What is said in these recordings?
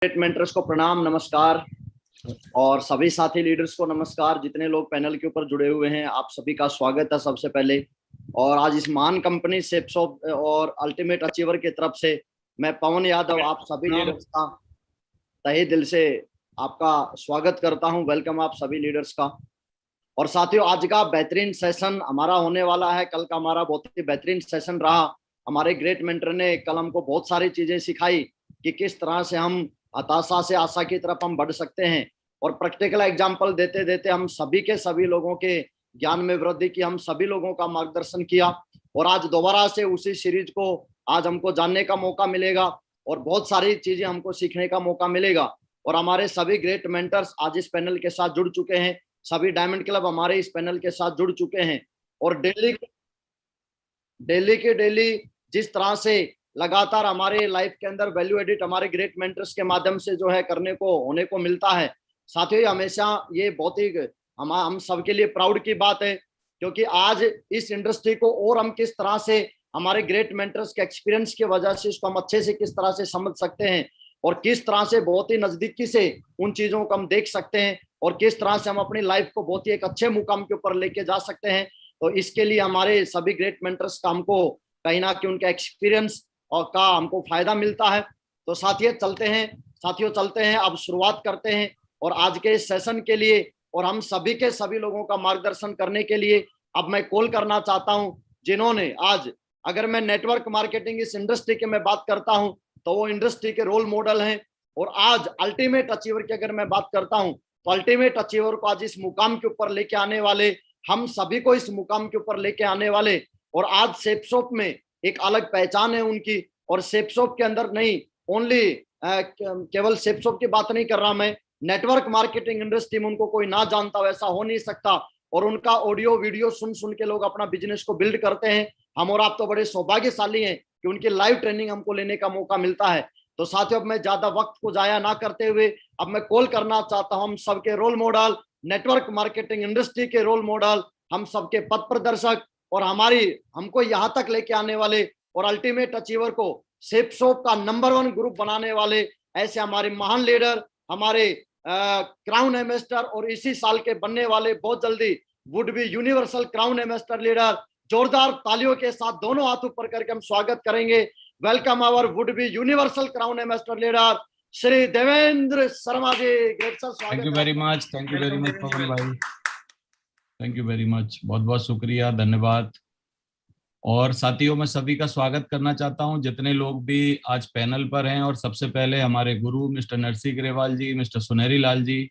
Great mentors को प्रणाम, नमस्कार। और सभी साथी लीडर्स को नमस्कार। जितने लोग पैनल के ऊपर जुड़े हुए हैं, आप सभी का स्वागत है सबसे पहले। और आज इस महान कंपनी सेप्सॉप और अल्टीमेट अचीवर की तरफ से मैं पवन यादव आप सभी लीडर्स का तहे दिल से आपका स्वागत करता हूं। वेलकम आप सभी लीडर्स का। और साथियों, आज का बेहतरीन सेशन हमारा होने वाला है। कल का हमारा बहुत ही बेहतरीन सेशन रहा। हमारे ग्रेट मेंटर ने कल हमको बहुत सारी चीजें सिखाई कि किस तरह से हम हताशा से आशा की तरफ हम बढ़ सकते हैं। और प्रैक्टिकल एग्जाम्पल देते देते हम सभी के सभी लोगों के ज्ञान में वृद्धि की, हम सभी लोगों का मार्गदर्शन किया। और आज दोबारा से उसी सीरीज को आज हमको जानने का मौका मिलेगा और बहुत सारी चीजें हमको सीखने का मौका मिलेगा। और हमारे सभी ग्रेट मेंटर्स आज इस पैनल के साथ जुड़ चुके हैं। सभी डायमंड क्लब हमारे इस पैनल के साथ जुड़ चुके हैं। और डेली जिस तरह से लगातार हमारे लाइफ के अंदर वैल्यू एडिट हमारे ग्रेट मेंटर्स के माध्यम से जो है करने को होने को मिलता है। साथियों, हमेशा ये बहुत ही हम सबके लिए प्राउड की बात है, क्योंकि आज इस इंडस्ट्री को और हम किस तरह से हमारे ग्रेट मेंटर्स के एक्सपीरियंस की वजह से इसको हम अच्छे से किस तरह से समझ सकते हैं और किस तरह से बहुत ही नजदीकी से उन चीजों को हम देख सकते हैं और किस तरह से हम अपनी लाइफ को बहुत ही एक अच्छे मुकाम के ऊपर लेके जा सकते हैं। तो इसके लिए हमारे सभी ग्रेट मेंटर्स का हमको कहीं ना कहीं उनका एक्सपीरियंस और का हमको फायदा मिलता है। तो साथियों चलते हैं, अब शुरुआत करते हैं। और आज के इस सेशन के लिए और हम सभी के सभी लोगों का मार्गदर्शन करने के लिए अब मैं कॉल करना चाहता हूं, जिन्होंने आज, अगर मैं नेटवर्क मार्केटिंग इस इंडस्ट्री की मैं बात करता हूं तो वो इंडस्ट्री के रोल मॉडल हैं। और आज अल्टीमेट अचीवर की अगर मैं बात करता हूं तो अल्टीमेट अचीवर को आज इस मुकाम के ऊपर लेके आने वाले, हम सभी को इस मुकाम के ऊपर लेके आने वाले। और आज सेप्सॉप में एक अलग पहचान है उनकी। और सेप्सॉप के अंदर नहीं ओनली केवल सेप्सॉप की बात नहीं कर रहा मैं, नेटवर्क मार्केटिंग इंडस्ट्री में उनको कोई ना जानता हो ऐसा हो नहीं सकता। और उनका ऑडियो वीडियो सुन सुन के लोग अपना बिजनेस को बिल्ड करते हैं। हम और आप तो बड़े सौभाग्यशाली हैं कि उनकी लाइव ट्रेनिंग हमको लेने का मौका मिलता है। तो साथियों, अब मैं ज्यादा वक्त को जाया ना करते हुए अब मैं कॉल करना चाहता हूं हम सबके role model, network marketing industry के रोल मॉडल, हम सबके पथ प्रदर्शक और हमको यहां तक लेके आने वाले और अल्टीमेट अचीवर को सेप्सॉप का नंबर 1 ग्रुप बनाने वाले ऐसे हमारे महान लीडर, हमारे क्राउन एम्बेसडर और इसी साल के बनने वाले बहुत जल्दी would be universal crown ambassador leader. जोरदार तालियों के साथ दोनों हाथ ऊपर करके हम स्वागत करेंगे। Welcome our would be universal crown ambassador leader Shri Devendra Sharma ji. Great sir, स्वागत। Thank you very much Pawan भाई, थैंक यू वेरी मच, बहुत बहुत शुक्रिया, धन्यवाद। और साथियों, मैं सभी का स्वागत करना चाहता हूं जितने लोग भी आज पैनल पर हैं। और सबसे पहले हमारे गुरु मिस्टर नरसिंह ग्रेवाल जी, मिस्टर सुनहरी लाल जी,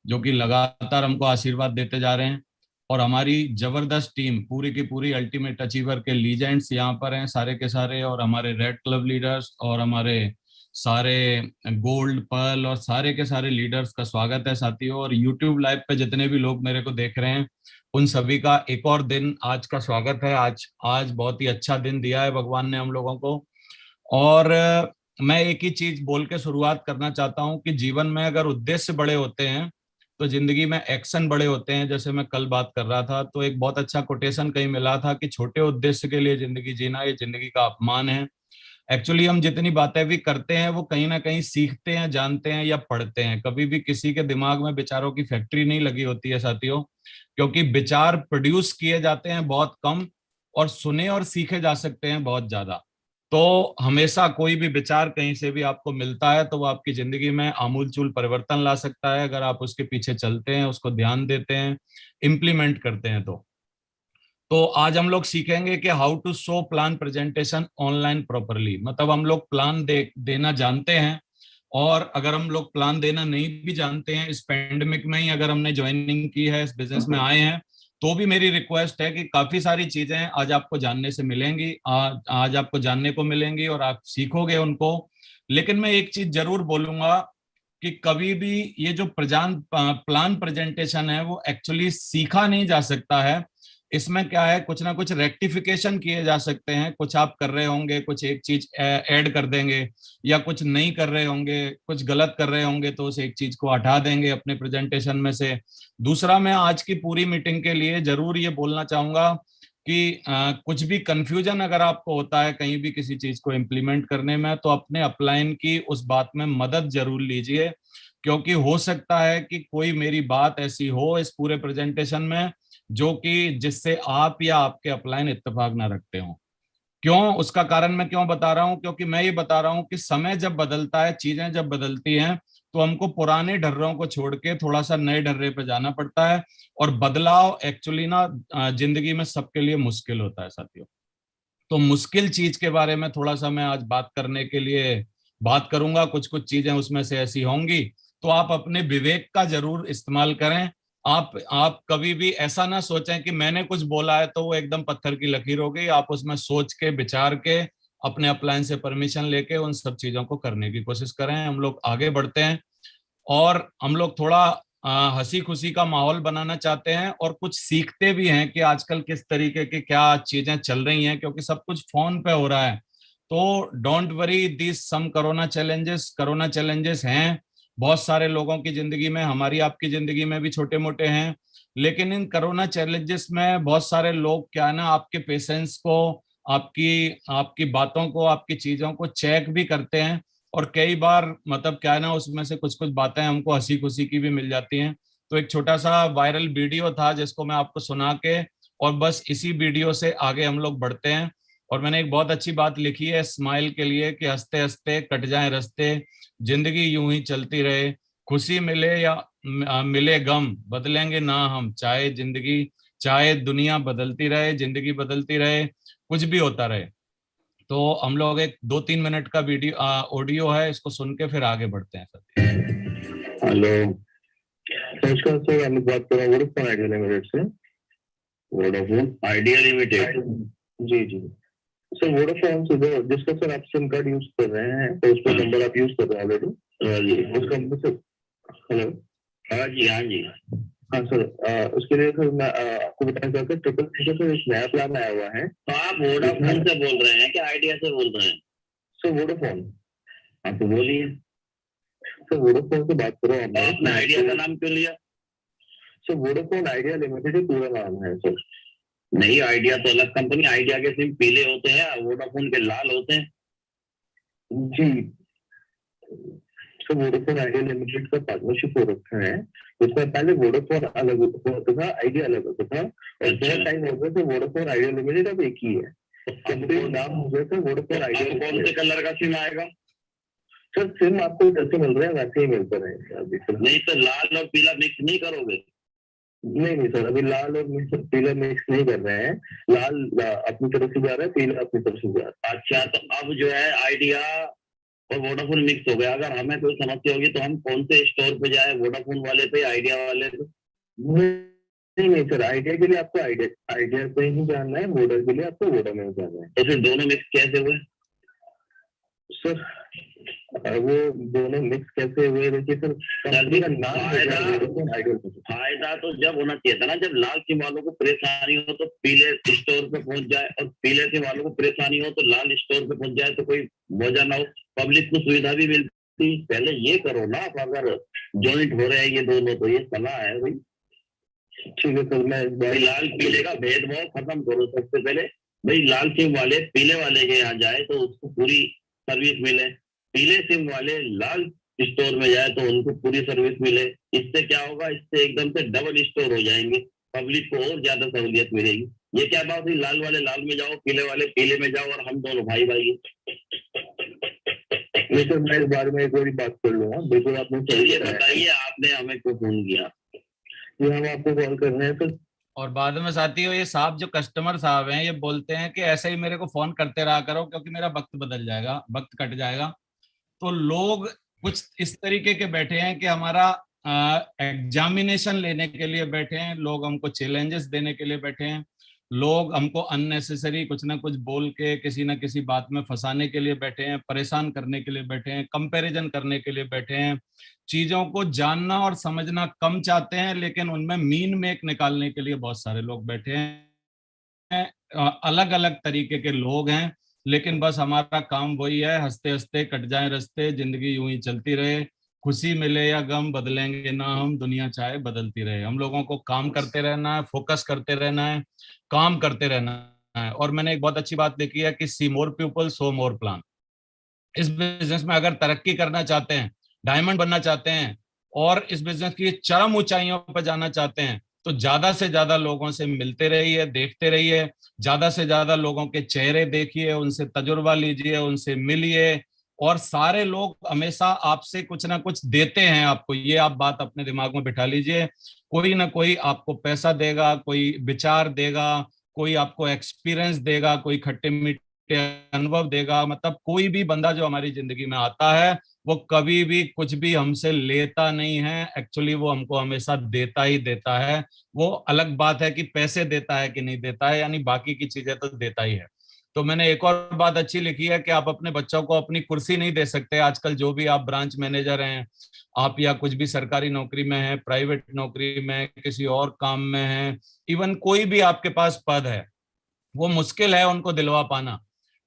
जो कि लगातार हमको आशीर्वाद देते जा रहे हैं। और हमारी जबरदस्त टीम पूरी की पूरी अल्टीमेट अचीवर के लीजेंड्स यहाँ पर हैं सारे के सारे, और हमारे रेड क्लब लीडर्स और हमारे सारे गोल्ड पर्ल और सारे के सारे लीडर्स का स्वागत है साथियों। और यूट्यूब लाइव पे जितने भी लोग मेरे को देख रहे हैं उन सभी का एक और दिन आज का स्वागत है। आज बहुत ही अच्छा दिन दिया है भगवान ने हम लोगों को। और मैं एक ही चीज बोल के शुरुआत करना चाहता हूं कि जीवन में अगर उद्देश्य बड़े होते हैं तो जिंदगी में एक्शन बड़े होते हैं। जैसे मैं कल बात कर रहा था तो एक बहुत अच्छा कोटेशन कहीं मिला था कि छोटे उद्देश्य के लिए जिंदगी जीना ये जिंदगी का अपमान है। एक्चुअली हम जितनी बातें भी करते हैं वो कहीं ना कहीं सीखते हैं, जानते हैं या पढ़ते हैं। कभी भी किसी के दिमाग में विचारों की फैक्ट्री नहीं लगी होती है साथियों, क्योंकि विचार प्रोड्यूस किए जाते हैं बहुत कम और सुने और सीखे जा सकते हैं बहुत ज्यादा। तो हमेशा कोई भी विचार कहीं से भी आपको मिलता है तो वो आपकी जिंदगी में आमूलचूल परिवर्तन ला सकता है, अगर आप उसके पीछे चलते हैं, उसको ध्यान देते हैं, इम्प्लीमेंट करते हैं। तो आज हम लोग सीखेंगे कि how to show plan presentation online properly. मतलब हम लोग प्लान देना जानते हैं, और अगर हम लोग प्लान देना नहीं भी जानते हैं, इस पेंडेमिक में ही अगर हमने ज्वाइनिंग की है, इस बिजनेस में आए हैं, तो भी मेरी रिक्वेस्ट है कि काफी सारी चीजें आज आपको जानने से मिलेंगी, आज आपको जानने को मिलेंगी और आप सीखोगे उनको। लेकिन मैं एक चीज जरूर बोलूंगा कि कभी भी ये जो प्लान प्रेजेंटेशन है वो एक्चुअली सीखा नहीं जा सकता है। इसमें क्या है, कुछ ना कुछ रेक्टिफिकेशन किए जा सकते हैं। कुछ आप कर रहे होंगे, कुछ एक चीज ऐड कर देंगे, या कुछ नहीं कर रहे होंगे, कुछ गलत कर रहे होंगे तो उस एक चीज को हटा देंगे अपने प्रेजेंटेशन में से। दूसरा, मैं आज की पूरी मीटिंग के लिए जरूर ये बोलना चाहूंगा कि कुछ भी कंफ्यूजन अगर आपको होता है कहीं भी किसी चीज को इम्प्लीमेंट करने में, तो अपने अपलाइन की उस बात में मदद जरूर लीजिए, क्योंकि हो सकता है कि कोई मेरी बात ऐसी हो इस पूरे प्रेजेंटेशन में जो कि जिससे आप या आपके अपलाइन इत्तेफाक ना रखते हो। क्यों, उसका कारण मैं क्यों बता रहा हूं, क्योंकि मैं ये बता रहा हूं कि समय जब बदलता है, चीजें जब बदलती हैं, तो हमको पुराने ढर्रों को छोड़ के थोड़ा सा नए ढर्रे पे जाना पड़ता है। और बदलाव एक्चुअली ना जिंदगी में सबके लिए मुश्किल होता है साथियों। तो मुश्किल चीज के बारे में थोड़ा सा मैं आज बात करने के लिए बात करूंगा। कुछ कुछ चीजें उसमें से ऐसी होंगी, तो आप अपने विवेक का जरूर इस्तेमाल करें। आप कभी भी ऐसा ना सोचें कि मैंने कुछ बोला है तो वो एकदम पत्थर की लकीर हो गई। आप उसमें सोच के विचार के अपने अपलाइन से परमिशन लेके उन सब चीजों को करने की कोशिश करें। हम लोग आगे बढ़ते हैं और हम लोग थोड़ा हंसी खुशी का माहौल बनाना चाहते हैं और कुछ सीखते भी हैं कि आजकल किस तरीके की क्या चीजें चल रही हैं, क्योंकि सब कुछ फोन पे हो रहा है। तो don't worry this some corona challenges हैं बहुत सारे लोगों की जिंदगी में, हमारी आपकी जिंदगी में भी छोटे मोटे हैं। लेकिन इन कोरोना चैलेंजेस में बहुत सारे लोग क्या है ना, आपके पेशेंस को, आपकी आपकी बातों को, आपकी चीजों को चेक भी करते हैं। और कई बार मतलब क्या है ना, उसमें से कुछ कुछ बातें हमको हंसी खुशी की भी मिल जाती हैं। तो एक छोटा सा वायरल वीडियो था जिसको मैं आपको सुना के, और बस इसी वीडियो से आगे हम लोग बढ़ते हैं। और मैंने एक बहुत अच्छी बात लिखी है स्माइल के लिए कि हंसते हंसते कट जाए रस्ते, जिंदगी यूं ही चलती रहे, खुशी मिले या मिले गम, बदलेंगे ना हम, चाहे दुनिया बदलती रहे, जिंदगी बदलती रहे, कुछ भी होता रहे। तो हम लोग एक 2-3 मिनट का वीडियो ऑडियो है, इसको सुन के फिर आगे बढ़ते हैं सर। हेलो, नमस्कार सर, हम बात कर रहे हैं वोडाफोन आइडिया लिमिटेड से। वोडाफोन आइडिया लिमिटेड, जी जी सर। वोडाफोन से जिसका सर आप सिम कार्ड यूज कर रहे हैं, तो उसका नंबर आप यूज कर रहे हैं ऑलरेडी जी, उस कंपनी से। हेलो, हाँ जी हाँ जी हाँ सर। उसके लिए सर मैं आपको बताना चाहता हूँ, ट्रिपल सी का सर एक नया प्लान आया हुआ है। तो आप वोडाफोन से बोल रहे हैं कि आइडिया से बोल रहे हैं? Sir Vodafone. आप तो बोलिए सर, वोडाफोन से बात करो। आपने आइडिया का नाम क्यों लिया? सर वोडाफोन आइडिया लिमिटेड ही पूरा नाम है सर। नहीं, आइडिया तो अलग कंपनी। आइडिया के सिम पीले होते हैं, वोडाफोन के लाल होते हैं जी। सर वोडाफोन आइडिया लिमिटेड का पार्टनरशिप हो रखा है। उसमें पहले वोडाफोन अलग होता था, आइडिया अलग होता था, और बहुत टाइम हो गया तो वोडाफोन आइडिया लिमिटेड अब एक ही है। कंपनी नाम हो गया था वोडाफोन आइडिया। कौन से कलर का सिम आएगा? सर सिम आपको जैसे मिल रहे हैं वैसे ही मिलते रहेंगे अभी सर। नहीं तो लाल और पीला मिक्स नहीं करोगे? नहीं नहीं सर, अभी लाल और पीला मिक्स नहीं कर रहे हैं। लाल अपनी तरफ से जा रहा है, पीला अपनी तरफ से जा रहा है। अच्छा, तो अब जो है आइडिया और वोडाफोन मिक्स हो गया। अगर हमें कोई समस्या होगी तो हम कौन से स्टोर पे जाए, वोडाफोन वाले पे, आइडिया वाले पे? नहीं नहीं सर, आइडिया के लिए आपको आइडिया पे ही जाना है, वोडा के लिए आपको वोडा में जाना है। तो फिर दोनों मिक्स कैसे हुए सर? वो दोनों मिक्स कैसे हुए? देखिए सर, कंपनी का नाम फायदा तो जब होना चाहिए था ना, जब लाल सिम वालों को परेशानी हो तो पीले स्टोर पे पहुंच जाए, और पीले सिम वालों को परेशानी हो तो लाल स्टोर पे पहुंच जाए, तो कोई वजह ना हो, पब्लिक को सुविधा भी मिलती। पहले ये करो ना, अगर ज्वाइंट हो रहे हैं ये दोनों, तो ये सलाह है भाई। ठीक है सर, मैं लाल पीले का भेदभाव खत्म करो सबसे पहले। भाई लाल सिम वाले पीले वाले के यहाँ जाए तो उसको पूरी सर्विस मिले, पीले सिम वाले लाल स्टोर में जाए तो उनको पूरी सर्विस मिले। इससे क्या होगा, इससे एकदम से डबल स्टोर हो जाएंगे, पब्लिक को और ज्यादा सहूलियत मिलेगी। ये क्या बात हुई, लाल वाले लाल में जाओ, पीले वाले पीले में जाओ, और हम दोनों भाई भाई। नहीं सर, मैं इस बारे में एक बार बात कर लूंगा। बिल्कुल आपने चलिए बताइए, आपने हमें क्यों फोन किया? ये हम आपको कॉल कर रहे हैं सर। और बाद में साथियों, ये साहब जो कस्टमर साहब हैं, ये बोलते हैं कि ऐसे ही मेरे को फोन करते रहा करो क्योंकि मेरा वक्त बदल जाएगा, वक्त कट जाएगा। तो लोग कुछ इस तरीके के बैठे हैं कि हमारा एग्जामिनेशन लेने के लिए बैठे हैं, लोग हमको चैलेंजेस देने के लिए बैठे हैं, लोग हमको अननेसेसरी कुछ ना कुछ बोल के किसी ना किसी बात में फंसाने के लिए बैठे हैं, परेशान करने के लिए बैठे हैं, कंपैरिजन करने के लिए बैठे हैं। चीजों को जानना और समझना कम चाहते हैं, लेकिन उनमें मीन मेक निकालने के लिए बहुत सारे लोग बैठे हैं। अलग अलग तरीके के लोग हैं, लेकिन बस हमारा काम वही है, हंसते हंसते कट जाए रास्ते, जिंदगी यूं ही चलती रहे, खुशी मिले या गम बदलेंगे ना हम, दुनिया चाहे बदलती रहे। हम लोगों को काम करते रहना है, फोकस करते रहना है, काम करते रहना है। और मैंने एक बहुत अच्छी बात देखी है कि सी मोर पीपल सो मोर प्लान। इस बिजनेस में अगर तरक्की करना चाहते हैं, डायमंड बनना चाहते हैं और इस बिजनेस की चरम ऊंचाइयों पर जाना चाहते हैं, तो ज्यादा से ज्यादा लोगों से मिलते रहिए, देखते रहिए, ज्यादा से ज्यादा लोगों के चेहरे देखिए, उनसे तजुर्बा लीजिए, उनसे मिलिए। और सारे लोग हमेशा आपसे कुछ ना कुछ देते हैं आपको, ये आप बात अपने दिमाग में बिठा लीजिए। कोई ना कोई आपको पैसा देगा, कोई विचार देगा, कोई आपको एक्सपीरियंस देगा, कोई खट्टे मीठे अनुभव देगा। मतलब कोई भी बंदा जो हमारी जिंदगी में आता है वो कभी भी कुछ भी हमसे लेता नहीं है, एक्चुअली वो हमको हमेशा देता ही देता है। वो अलग बात है कि पैसे देता है कि नहीं देता है, यानी बाकी की चीजें तो देता ही है। तो मैंने एक और बात अच्छी लिखी है कि आप अपने बच्चों को अपनी कुर्सी नहीं दे सकते। आजकल जो भी आप ब्रांच मैनेजर हैं आप, या कुछ भी सरकारी नौकरी में है, प्राइवेट नौकरी में, किसी और काम में है, इवन कोई भी आपके पास पद है, वो मुश्किल है उनको दिलवा पाना।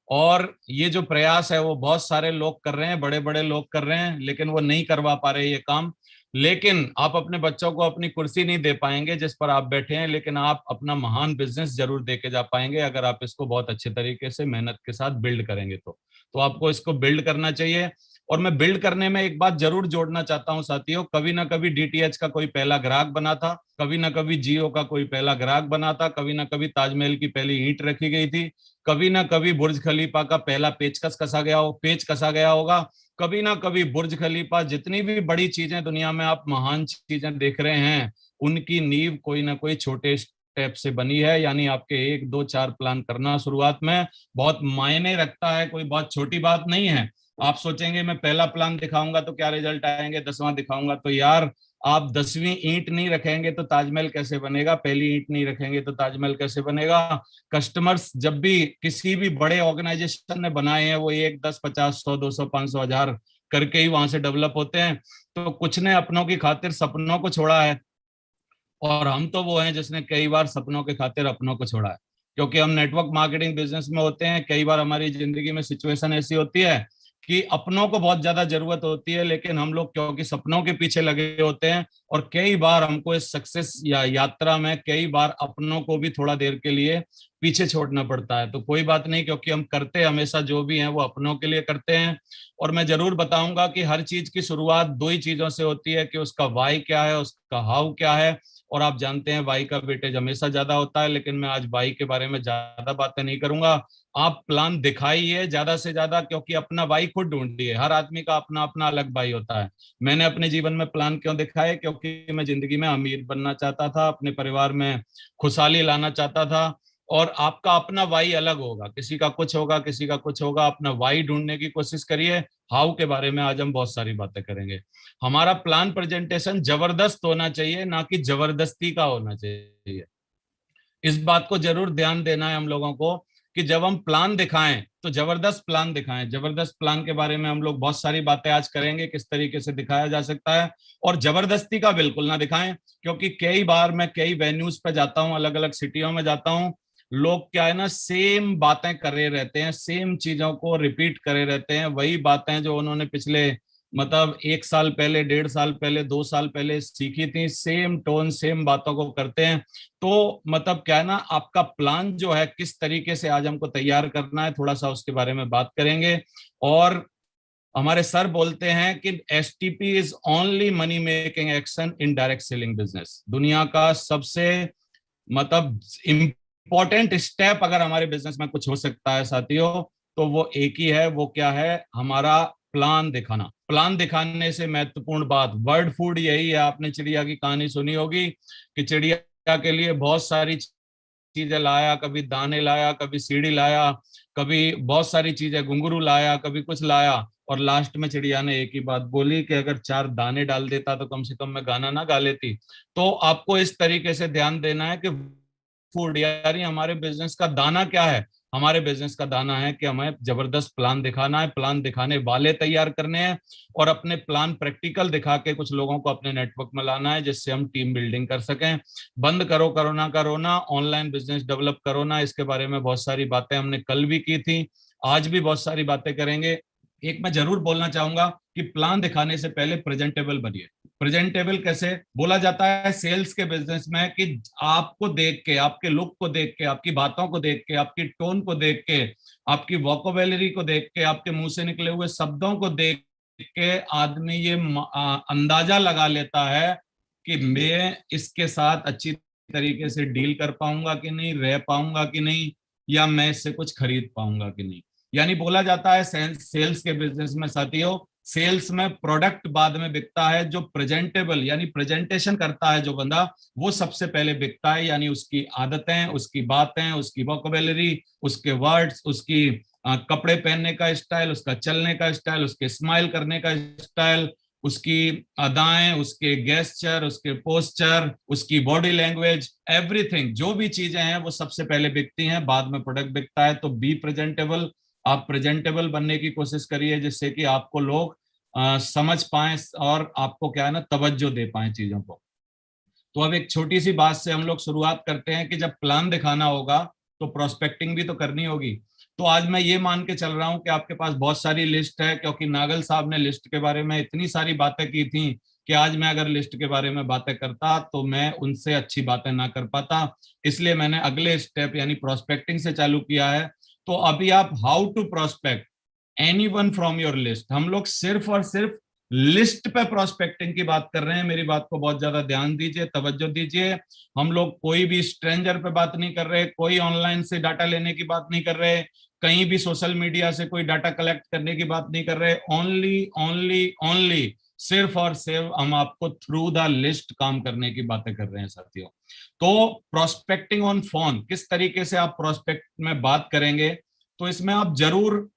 और ये जो प्रयास है वो बहुत सारे लोग कर रहे हैं, बड़े बड़े लोग कर रहे हैं, लेकिन वो नहीं करवा पा रहे ये काम। लेकिन आप अपने बच्चों को अपनी कुर्सी नहीं दे पाएंगे जिस पर आप बैठे हैं, लेकिन आप अपना महान बिजनेस जरूर दे के जा पाएंगे अगर आप इसको बहुत अच्छे तरीके से मेहनत के साथ बिल्ड करेंगे। तो आपको इसको बिल्ड करना चाहिए। और मैं बिल्ड करने में एक बात जरूर जोड़ना चाहता हूं साथियों, कभी ना कभी डीटीएच का कोई पहला ग्राहक बना था, कभी ना कभी जियो का कोई पहला ग्राहक बना था, कभी ना कभी ताजमहल की पहली ईंट रखी गई थी, कभी ना कभी बुर्ज खलीफा का पहला पेच कसा गया होगा, कभी ना कभी बुर्ज खलीफा, जितनी भी बड़ी चीजें दुनिया में आप महान चीजें देख रहे हैं, उनकी नींव कोई ना कोई छोटे स्टेप से बनी है। यानी आपके 1 2 4 प्लान करना शुरुआत में बहुत मायने रखता है, कोई बहुत छोटी बात नहीं है। आप सोचेंगे मैं पहला प्लान दिखाऊंगा तो क्या रिजल्ट आएंगे, 10वां दिखाऊंगा तो यार, आप 10वीं ईंट नहीं रखेंगे तो ताजमहल कैसे बनेगा, पहली ईंट नहीं रखेंगे तो ताजमहल कैसे बनेगा। कस्टमर्स जब भी किसी भी बड़े ऑर्गेनाइजेशन ने बनाए हैं, वो 1 10 50 100 200 500 1000 करके ही वहां से डेवलप होते हैं। तो कुछ ने अपनों की खातिर सपनों को छोड़ा है, और हम तो वो हैं जिसने कई बार सपनों के खातिर अपनों को छोड़ा है। क्योंकि हम नेटवर्क मार्केटिंग बिजनेस में होते हैं, कई बार हमारी जिंदगी में सिचुएशन ऐसी होती है कि अपनों को बहुत ज्यादा जरूरत होती है, लेकिन हम लोग क्योंकि सपनों के पीछे लगे होते हैं, और कई बार हमको इस सक्सेस या यात्रा में कई बार अपनों को भी थोड़ा देर के लिए पीछे छोड़ना पड़ता है। तो कोई बात नहीं, क्योंकि हम करते हमेशा जो भी हैं वो अपनों के लिए करते हैं। और मैं जरूर बताऊंगा कि हर चीज की शुरुआत 2 ही चीजों से होती है, कि उसका वाई क्या है, उसका हाउ क्या है। और आप जानते हैं वाई का वेटेज हमेशा ज्यादा होता है, लेकिन मैं आज वाई के बारे में ज्यादा बातें नहीं करूंगा। आप प्लान दिखाइए ज्यादा से ज्यादा, क्योंकि अपना वाई खुद ढूंढिए। हर आदमी का अपना अपना अलग वाई होता है। मैंने अपने जीवन में प्लान क्यों दिखाए, क्योंकि मैं जिंदगी में अमीर बनना चाहता था, अपने परिवार में खुशहाली लाना चाहता था। और आपका अपना वाई अलग होगा, किसी का कुछ होगा, किसी का कुछ होगा। अपना वाई ढूंढने की कोशिश करिए। हाउ के बारे में आज हम बहुत सारी बातें करेंगे। हमारा प्लान प्रेजेंटेशन जबरदस्त होना चाहिए, ना कि जबरदस्ती का होना चाहिए। इस बात को जरूर ध्यान देना है हम लोगों को कि जब हम प्लान दिखाएं तो जबरदस्त प्लान दिखाएं। जबरदस्त प्लान के बारे में हम लोग बहुत सारी बातें आज करेंगे, किस तरीके से दिखाया जा सकता है। और जबरदस्ती का बिल्कुल ना दिखाएं, क्योंकि कई बार मैं कई वेन्यूज पे जाता हूं, अलग अलग सिटियों में जाता हूं, लोग क्या है ना, सेम बातें करे रहते हैं, सेम चीजों को रिपीट करे रहते हैं, वही बातें जो उन्होंने पिछले मतलब 1 साल पहले, 1.5 साल पहले, 2 साल पहले सीखी थी, सेम टोन सेम बातों को करते हैं। तो मतलब क्या है ना, आपका प्लान जो है किस तरीके से आज हमको तैयार करना है, थोड़ा सा उसके बारे में बात करेंगे। और हमारे सर बोलते हैं कि STP is only money making action in direct selling business. दुनिया का सबसे मतलब इंपॉर्टेंट स्टेप अगर हमारे बिजनेस में कुछ हो सकता है साथियों, तो वो एक ही है। वो क्या है? हमारा प्लान दिखाना। प्लान दिखाने से महत्वपूर्ण बात, बर्ड फूड यही है। आपने चिड़िया की कहानी सुनी होगी कि चिड़िया के लिए बहुत सारी चीजें लाया, कभी दाने लाया, कभी सीढ़ी लाया, कभी बहुत सारी चीजें, घुंघरू लाया, कभी कुछ लाया, और लास्ट में चिड़िया ने एक ही बात बोली कि अगर 4 दाने डाल देता तो कम से कम मैं गाना ना गा लेती। तो आपको इस तरीके से ध्यान देना है कि फूड यानी हमारे बिजनेस का दाना क्या है। हमारे बिजनेस का दाना है कि हमें जबरदस्त प्लान दिखाना है, प्लान दिखाने वाले तैयार करने हैं, और अपने प्लान प्रैक्टिकल दिखा के कुछ लोगों को अपने नेटवर्क में लाना है, जिससे हम टीम बिल्डिंग कर सकें। बंद करो कोरोना का रोना, ऑनलाइन बिजनेस डेवलप करो ना। इसके बारे में बहुत सारी बातें हमने कल भी की थी, आज भी बहुत सारी बातें करेंगे। एक मैं जरूर बोलना चाहूंगा कि प्लान दिखाने से पहले प्रेजेंटेबल बनिए। प्रेजेंटेबल कैसे बोला जाता है सेल्स के बिजनेस में, कि आपको देख के, आपके लुक को देख के, आपकी बातों को देख के, आपकी टोन को देख के, आपकी वोकेबुलरी को देख के, आपके मुंह से निकले हुए शब्दों को देख के आदमी ये अंदाजा लगा लेता है कि मैं इसके साथ अच्छी तरीके से डील कर पाऊंगा कि नहीं, रह पाऊंगा कि नहीं, या मैं इससे कुछ खरीद पाऊंगा कि नहीं। यानी बोला जाता है सेल्स के बिजनेस में साथियों, सेल्स में प्रोडक्ट बाद में बिकता है, जो प्रेजेंटेबल यानी प्रेजेंटेशन करता है जो बंदा, वो सबसे पहले बिकता है। यानी उसकी आदतें, उसकी बातें, उसकी वोकेबुलरी, उसके वर्ड्स, उसकी कपड़े पहनने का स्टाइल, उसका चलने का स्टाइल, उसके स्माइल करने का स्टाइल, उसकी अदाएं, उसके गेस्चर, उसके पोस्चर, उसकी बॉडी लैंग्वेज, एवरीथिंग, जो भी चीजें हैं वो सबसे पहले बिकती हैं, बाद में प्रोडक्ट बिकता है। तो बी प्रेजेंटेबल, आप प्रेजेंटेबल बनने की कोशिश करिए जिससे कि आपको लोग समझ पाएं और आपको क्या है ना, तवज्जो दे पाएं चीजों को। तो अब एक छोटी सी बात से हम लोग शुरुआत करते हैं कि जब प्लान दिखाना होगा तो प्रोस्पेक्टिंग भी तो करनी होगी। तो आज मैं ये मान के चल रहा हूं कि आपके पास बहुत सारी लिस्ट है, क्योंकि नागल साहब ने लिस्ट के बारे में इतनी सारी बातें की थी कि आज मैं अगर लिस्ट के बारे में बातें करता तो मैं उनसे अच्छी बातें ना कर पाता। इसलिए मैंने अगले स्टेप यानी प्रोस्पेक्टिंग से चालू किया है। तो अभी आप how to prospect anyone from your list, हम लोग सिर्फ और सिर्फ लिस्ट पे प्रोस्पेक्टिंग की बात कर रहे हैं। मेरी बात को बहुत ज्यादा ध्यान दीजिए, तवज्जो दीजिए। हम लोग कोई भी स्ट्रेंजर पे बात नहीं कर रहे, कोई ऑनलाइन से डाटा लेने की बात नहीं कर रहे, कहीं भी सोशल मीडिया से कोई डाटा कलेक्ट करने की बात नहीं कर रहे। ओनली ओनली ओनली सिर्फ और सिर्फ हम आपको थ्रू द लिस्ट काम करने की बातें कर रहे हैं साथियों। तो प्रोस्पेक्टिंग ऑन फोन, किस तरीके से आप प्रोस्पेक्ट में बात करेंगे, तो इसमें आप जरूर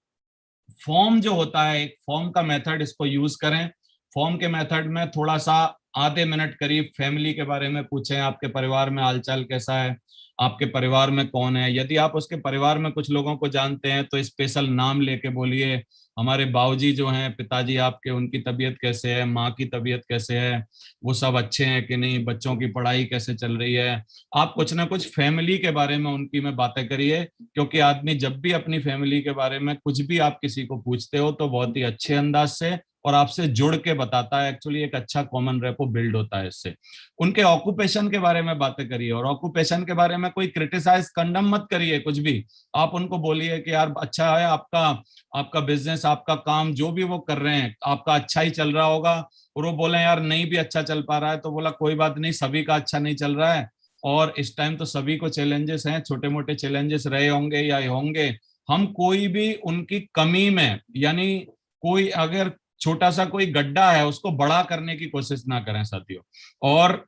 फॉर्म जो होता है, एक फॉर्म का मेथड, इसको यूज करें। फॉर्म के मेथड में थोड़ा सा आधे मिनट करीब फैमिली के बारे में पूछें, आपके परिवार में हालचाल कैसा है, आपके परिवार में कौन है। यदि आप उसके परिवार में कुछ लोगों को जानते हैं तो स्पेशल नाम लेके बोलिए, हमारे बाबूजी जो हैं, पिताजी आपके, उनकी तबीयत कैसे है, माँ की तबीयत कैसे है, वो सब अच्छे हैं कि नहीं, बच्चों की पढ़ाई कैसे चल रही है। आप कुछ ना कुछ फैमिली के बारे में उनकी में बातें करिए, क्योंकि आदमी जब भी अपनी फैमिली के बारे में कुछ भी आप किसी को पूछते हो तो बहुत ही अच्छे अंदाज से और आपसे जुड़ के बताता है। एक्चुअली एक अच्छा कॉमन रेपो बिल्ड होता है इससे। उनके ऑक्यूपेशन के बारे में बातें करिए, और ऑक्यूपेशन के बारे में कोई क्रिटिसाइज कंडम मत करिए कुछ भी। आप उनको बोलिए कि यार अच्छा है आपका, आपका बिजनेस, आपका काम जो भी वो कर रहे हैं, आपका अच्छा ही चल रहा होगा। और वो बोले यार नहीं भी अच्छा चल पा रहा है, तो बोला कोई बात नहीं, सभी का अच्छा नहीं चल रहा है और इस टाइम तो सभी को चैलेंजेस हैं, छोटे मोटे चैलेंजेस रहे होंगे या होंगे। हम कोई भी उनकी कमी में, यानी कोई अगर छोटा सा कोई गड्ढा है उसको बड़ा करने की कोशिश ना करें साथियों। और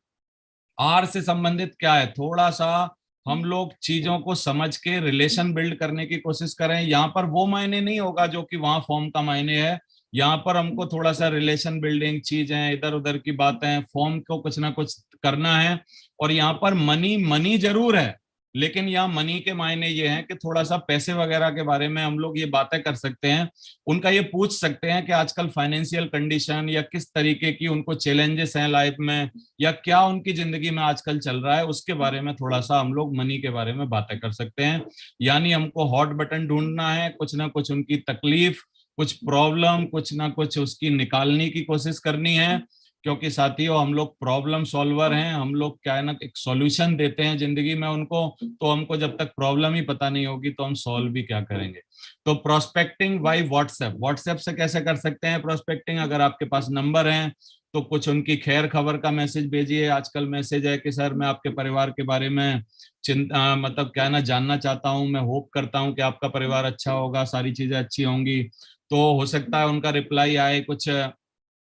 आर से संबंधित क्या है, थोड़ा सा हम लोग चीजों को समझ के रिलेशन बिल्ड करने की कोशिश करें। यहाँ पर वो मायने नहीं होगा जो कि वहां फॉर्म का मायने है। यहाँ पर हमको थोड़ा सा रिलेशन बिल्डिंग चीजें, इधर उधर की बातें, फॉर्म को कुछ ना कुछ करना है। और यहाँ पर मनी मनी जरूर है, लेकिन यहाँ मनी के मायने ये हैं कि थोड़ा सा पैसे वगैरह के बारे में हम लोग ये बातें कर सकते हैं। उनका ये पूछ सकते हैं कि आजकल फाइनेंशियल कंडीशन या किस तरीके की उनको चैलेंजेस हैं लाइफ में, या क्या उनकी जिंदगी में आजकल चल रहा है, उसके बारे में थोड़ा सा हम लोग मनी के बारे में बातें कर सकते हैं। यानी हमको हॉट बटन ढूंढना है, कुछ ना कुछ उनकी तकलीफ, कुछ प्रॉब्लम, कुछ ना कुछ उसकी निकालने की कोशिश करनी है। क्योंकि साथियों हम लोग प्रॉब्लम सॉल्वर हैं, हम लोग क्या है ना, एक सॉल्यूशन देते हैं जिंदगी में उनको। तो हमको जब तक प्रॉब्लम ही पता नहीं होगी तो हम सॉल्व भी क्या करेंगे। तो प्रोस्पेक्टिंग बाय व्हाट्सएप, व्हाट्सएप से कैसे कर सकते हैं प्रोस्पेक्टिंग, अगर आपके पास नंबर है तो कुछ उनकी खैर खबर का मैसेज भेजिए। आजकल मैसेज है कि सर मैं आपके परिवार के बारे में चिंता, मतलब क्या ना, जानना चाहता हूँ, मैं होप करता हूँ कि आपका परिवार अच्छा होगा, सारी चीजें अच्छी होंगी। तो हो सकता है उनका रिप्लाई आए कुछ,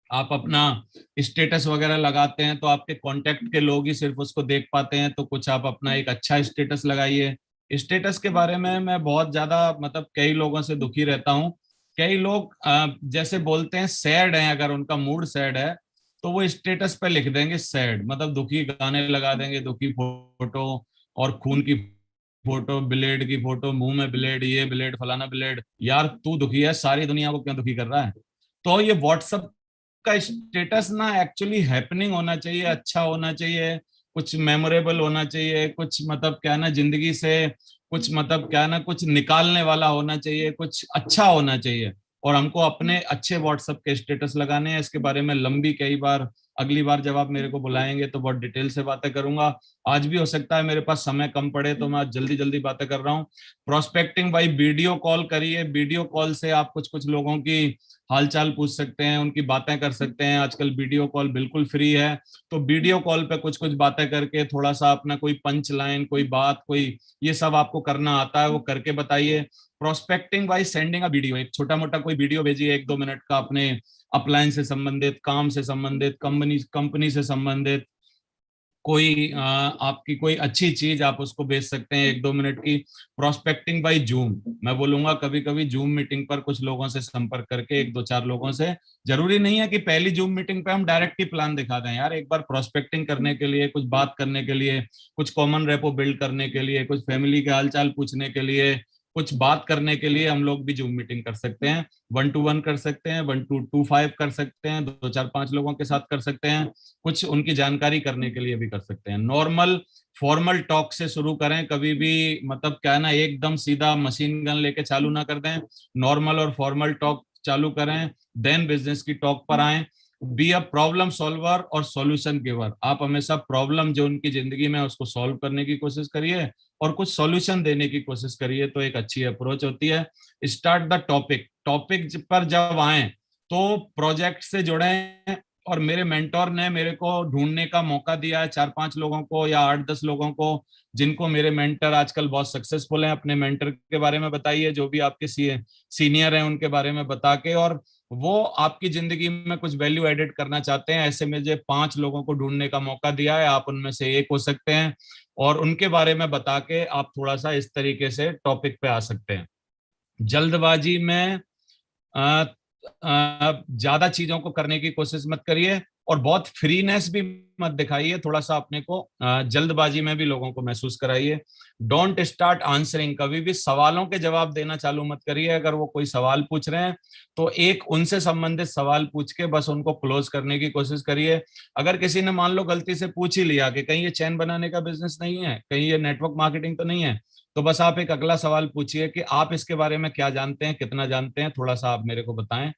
आप अपना स्टेटस वगैरह लगाते हैं तो आपके कांटेक्ट के लोग ही सिर्फ उसको देख पाते हैं, तो कुछ आप अपना एक अच्छा स्टेटस लगाइए। स्टेटस के बारे में मैं बहुत ज्यादा मतलब कई लोगों से दुखी रहता हूँ। कई लोग जैसे बोलते हैं सैड हैं, अगर उनका मूड सैड है तो वो स्टेटस पे लिख देंगे सैड, मतलब दुखी गाने लगा देंगे, दुखी फोटो और खून की फोटो, ब्लेड की फोटो, मुंह में ब्लेड, ये ब्लेड, फलाना ब्लेड। यार तू दुखी है, सारी दुनिया को क्यों दुखी कर रहा है। तो ये व्हाट्सएप का स्टेटस ना एक्चुअली हैपनिंग होना चाहिए, अच्छा होना चाहिए, कुछ मेमोरेबल होना चाहिए, कुछ मतलब क्या ना जिंदगी से कुछ मतलब क्या ना कुछ निकालने वाला होना चाहिए, कुछ अच्छा होना चाहिए। और हमको अपने अच्छे व्हाट्सएप के स्टेटस लगाने हैं। इसके बारे में लंबी कई बार अगली बार जब आप मेरे को बुलाएंगे तो बहुत डिटेल से बातें करूंगा। आज भी हो सकता है मेरे पास समय कम पड़े तो मैं आज जल्दी जल्दी बातें कर रहा हूँ। प्रोस्पेक्टिंग भाई वीडियो कॉल करिए, वीडियो कॉल से आप कुछ कुछ लोगों की हालचाल पूछ सकते हैं, उनकी बातें कर सकते हैं। आजकल वीडियो कॉल बिल्कुल फ्री है, तो वीडियो कॉल पे कुछ कुछ बातें करके थोड़ा सा अपना कोई पंच लाइन, कोई बात, कोई ये सब आपको करना आता है वो करके बताइए। Prospecting by sending a video, एक छोटा मोटा कोई वीडियो भेजिए 1-2 मिनट का, अपने अपलाइन से संबंधित, काम से संबंधित, कंपनी से संबंधित कोई आपकी कोई अच्छी चीज आप उसको भेज सकते हैं 1-2 मिनट की। प्रोस्पेक्टिंग बाय जूम, मैं बोलूंगा कभी कभी जूम मीटिंग पर कुछ लोगों से संपर्क करके, 1-2-4 लोगों से, जरूरी नहीं है कि पहली जूम मीटिंग पे हम डायरेक्ट ही प्लान दिखा दें यार। एक बार प्रोस्पेक्टिंग करने के लिए, कुछ बात करने के लिए, कुछ कॉमन रेपो बिल्ड करने के लिए, कुछ फैमिली के हालचाल पूछने के लिए, कुछ बात करने के लिए हम लोग भी जूम मीटिंग कर सकते हैं। 1-to-1 कर सकते हैं, 1-to-5 कर सकते हैं, 2-4-5 लोगों के साथ कर सकते हैं, कुछ उनकी जानकारी करने के लिए भी कर सकते हैं। नॉर्मल फॉर्मल टॉक से शुरू करें कभी भी, मतलब क्या है ना, एकदम सीधा मशीन गन लेके चालू ना कर दें। नॉर्मल और फॉर्मल टॉक चालू करें, देन बिजनेस की टॉक पर आए। बी अ प्रॉब्लम सॉल्वर और सॉल्यूशन गिवर, आप हमेशा प्रॉब्लम जो उनकी जिंदगी में उसको सॉल्व करने की कोशिश करिए और कुछ सॉल्यूशन देने की कोशिश करिए, तो एक अच्छी अप्रोच होती है। स्टार्ट द टॉपिक, टॉपिक पर जब आए तो प्रोजेक्ट से जुड़े। और मेरे मेंटोर ने मेरे को ढूंढने का मौका दिया है 4-5 लोगों को या 8-10 लोगों को, जिनको मेरे मेंटर आजकल बहुत सक्सेसफुल हैं। अपने मेंटर के बारे में बताइए, जो भी आपके सीनियर हैं उनके बारे में बता के, और वो आपकी जिंदगी में कुछ वैल्यू एडेड करना चाहते हैं। ऐसे मुझे 5 लोगों को ढूंढने का मौका दिया है, आप उनमें से एक हो सकते हैं। और उनके बारे में बता के आप थोड़ा सा इस तरीके से टॉपिक पे आ सकते हैं। जल्दबाजी में ज्यादा चीजों को करने की कोशिश मत करिए और बहुत फ्रीनेस भी मत दिखाइए, थोड़ा सा अपने को जल्दबाजी में भी लोगों को महसूस कराइए। डोंट स्टार्ट आंसरिंग, कभी भी सवालों के जवाब देना चालू मत करिए। अगर वो कोई सवाल पूछ रहे हैं तो एक उनसे संबंधित सवाल पूछ के बस उनको क्लोज करने की कोशिश करिए। अगर किसी ने मान लो गलती से पूछ ही लिया कि कहीं ये चैन बनाने का बिजनेस नहीं है, कहीं ये नेटवर्क मार्केटिंग तो नहीं है, तो बस आप एक अगला सवाल पूछिए कि आप इसके बारे में क्या जानते हैं, कितना जानते हैं, थोड़ा सा आप मेरे को बताएं।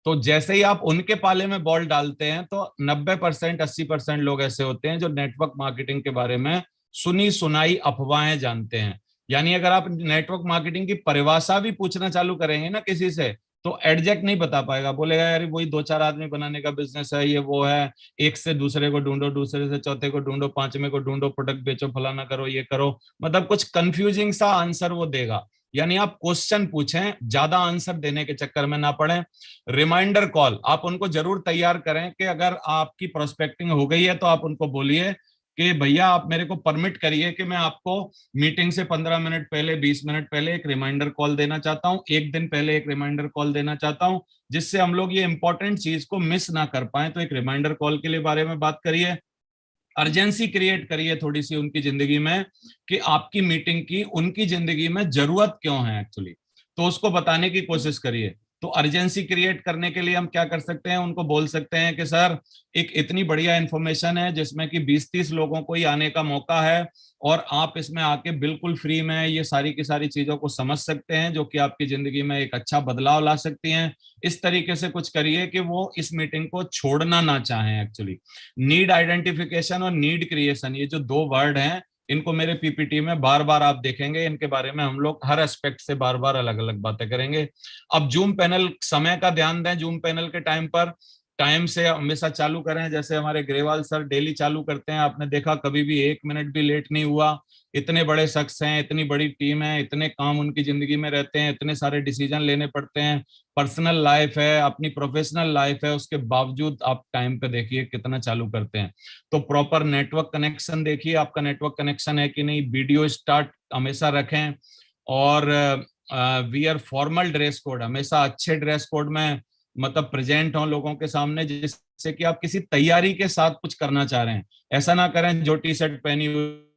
तो जैसे ही आप उनके पाले में बॉल डालते हैं तो 90% 80% लोग ऐसे होते हैं जो नेटवर्क मार्केटिंग के बारे में सुनी सुनाई अफवाहें जानते हैं। यानी अगर आप नेटवर्क मार्केटिंग की परिभाषा भी पूछना चालू करेंगे ना किसी से, तो एडजेक्ट नहीं बता पाएगा, बोलेगा यार वही 2-4 आदमी बनाने का बिजनेस है, ये वो है, एक से दूसरे को ढूंढो, दूसरे से चौथे को ढूंढो, पांचवें को ढूंढो, प्रोडक्ट बेचो, फलाना करो, ये करो, मतलब कुछ कंफ्यूजिंग सा आंसर वो देगा। यानी आप क्वेश्चन पूछें, ज्यादा आंसर देने के चक्कर में ना पड़े। रिमाइंडर कॉल आप उनको जरूर तैयार करें कि अगर आपकी प्रोस्पेक्टिंग हो गई है तो आप उनको बोलिए कि भैया आप मेरे को परमिट करिए कि मैं आपको मीटिंग से 15 मिनट पहले, 20 मिनट पहले एक रिमाइंडर कॉल देना चाहता हूं, एक दिन पहले एक रिमाइंडर कॉल देना चाहता हूं, जिससे हम लोग ये इंपॉर्टेंट चीज को मिस ना कर पाए। तो एक रिमाइंडर कॉल के लिए बारे में बात करिए। अर्जेंसी क्रिएट करिए थोड़ी सी उनकी जिंदगी में कि आपकी मीटिंग की उनकी जिंदगी में जरूरत क्यों है एक्चुअली, तो उसको बताने की कोशिश करिए। तो अर्जेंसी क्रिएट करने के लिए हम क्या कर सकते हैं, उनको बोल सकते हैं कि सर एक इतनी बढ़िया इंफॉर्मेशन है जिसमें कि 20-30 लोगों को ही आने का मौका है और आप इसमें आके बिल्कुल फ्री में ये सारी की सारी चीजों को समझ सकते हैं जो कि आपकी जिंदगी में एक अच्छा बदलाव ला सकती हैं। इस तरीके से कुछ करिए कि वो इस मीटिंग को छोड़ना ना चाहें एक्चुअली। नीड आइडेंटिफिकेशन और नीड क्रिएशन, ये जो 2 वर्ड हैं, इनको मेरे पीपीटी में बार बार आप देखेंगे, इनके बारे में हम लोग हर एस्पेक्ट से बार बार अलग अलग बातें करेंगे। अब जूम पैनल, समय का ध्यान दें। जूम पैनल के टाइम पर टाइम से हमेशा चालू करें, जैसे हमारे ग्रेवाल सर डेली चालू करते हैं। आपने देखा कभी भी 1 मिनट भी लेट नहीं हुआ। इतने बड़े शख्स हैं, इतनी बड़ी टीम है, इतने काम उनकी जिंदगी में रहते हैं, इतने सारे डिसीजन लेने पड़ते हैं, पर्सनल लाइफ है, अपनी प्रोफेशनल लाइफ है, उसके बावजूद आप टाइम पे देखिए कितना चालू करते हैं। तो प्रॉपर नेटवर्क कनेक्शन देखिए, आपका नेटवर्क कनेक्शन है कि नहीं। वीडियो स्टार्ट हमेशा रखें और वियर फॉर्मल ड्रेस कोड, हमेशा अच्छे ड्रेस कोड में मतलब प्रेजेंट हो लोगों के सामने, जिससे कि आप किसी तैयारी के साथ कुछ करना चाह रहे हैं। ऐसा ना करें जो टी शर्ट पहनी हुई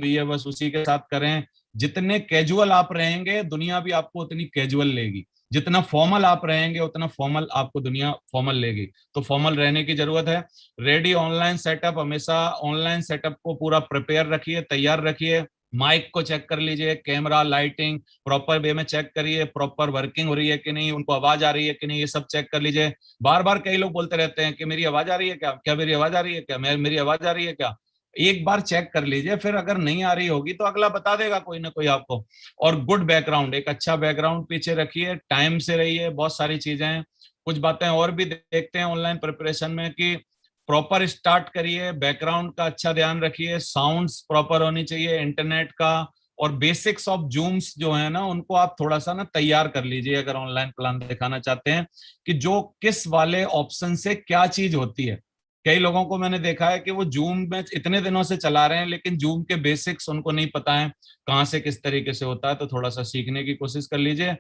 है बस उसी के साथ करें। जितने कैजुअल आप रहेंगे दुनिया भी आपको उतनी कैजुअल लेगी, जितना फॉर्मल आप रहेंगे उतना फॉर्मल आपको दुनिया फॉर्मल लेगी। तो फॉर्मल रहने की जरूरत है। रेडी ऑनलाइन सेटअप, हमेशा ऑनलाइन सेटअप को पूरा प्रिपेयर रखिए, तैयार रखिए। माइक को चेक कर लीजिए, कैमरा, लाइटिंग प्रॉपर वे में चेक करिए, प्रॉपर वर्किंग हो रही है कि नहीं, उनको आवाज आ रही है कि नहीं, ये सब चेक कर लीजिए। बार बार कई लोग बोलते रहते हैं कि मेरी आवाज आ रही है क्या, क्या मेरी आवाज आ रही है क्या, मेरी आवाज आ रही है क्या। एक बार चेक कर लीजिए, फिर अगर नहीं आ रही होगी तो अगला बता देगा कोई ना कोई आपको। और गुड बैकग्राउंड, एक अच्छा बैकग्राउंड पीछे रखिए, टाइम से रहिए, बहुत सारी चीजें हैं। कुछ बातें और भी देखते हैं ऑनलाइन प्रिपरेशन में कि प्रॉपर स्टार्ट करिए, बैकग्राउंड का अच्छा ध्यान रखिए, साउंड्स प्रॉपर होनी चाहिए, इंटरनेट का, और बेसिक्स ऑफ जूम्स जो है ना उनको आप थोड़ा सा ना तैयार कर लीजिए अगर ऑनलाइन प्लान दिखाना चाहते हैं कि जो किस वाले ऑप्शन से क्या चीज होती है। कई लोगों को मैंने देखा है कि वो जूम में इतने दिनों से चला रहे हैं लेकिन जूम के बेसिक्स उनको नहीं पता है, कहाँ से किस तरीके से होता है। तो थोड़ा सा सीखने की कोशिश कर लीजिए।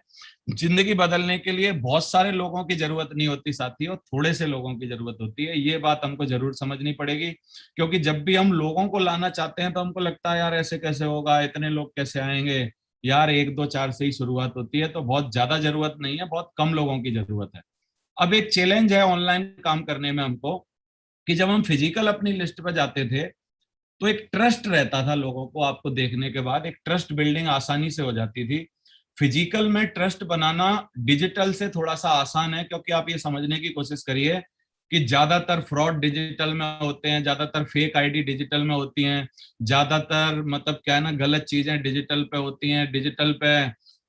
जिंदगी बदलने के लिए बहुत सारे लोगों की जरूरत नहीं होती साथियों, थोड़े से लोगों की जरूरत होती है। ये बात हमको जरूर समझनी पड़ेगी, क्योंकि जब भी हम लोगों को लाना चाहते हैं तो हमको लगता है यार ऐसे कैसे होगा, इतने लोग कैसे आएंगे। यार एक दो चार से ही शुरुआत होती है, तो बहुत ज्यादा जरूरत नहीं है, बहुत कम लोगों की जरूरत है। अब एक चैलेंज है ऑनलाइन काम करने में हमको, कि जब हम फिजिकल अपनी लिस्ट पर जाते थे तो एक ट्रस्ट रहता था लोगों को, आपको देखने के बाद एक ट्रस्ट बिल्डिंग आसानी से हो जाती थी। फिजिकल में ट्रस्ट बनाना डिजिटल से थोड़ा सा आसान है, क्योंकि आप ये समझने की कोशिश करिए कि ज्यादातर फ्रॉड डिजिटल में होते हैं, ज्यादातर फेक आईडी डिजिटल में होती हैं, ज्यादातर मतलब क्या है ना गलत चीजें डिजिटल पे होती हैं। डिजिटल पे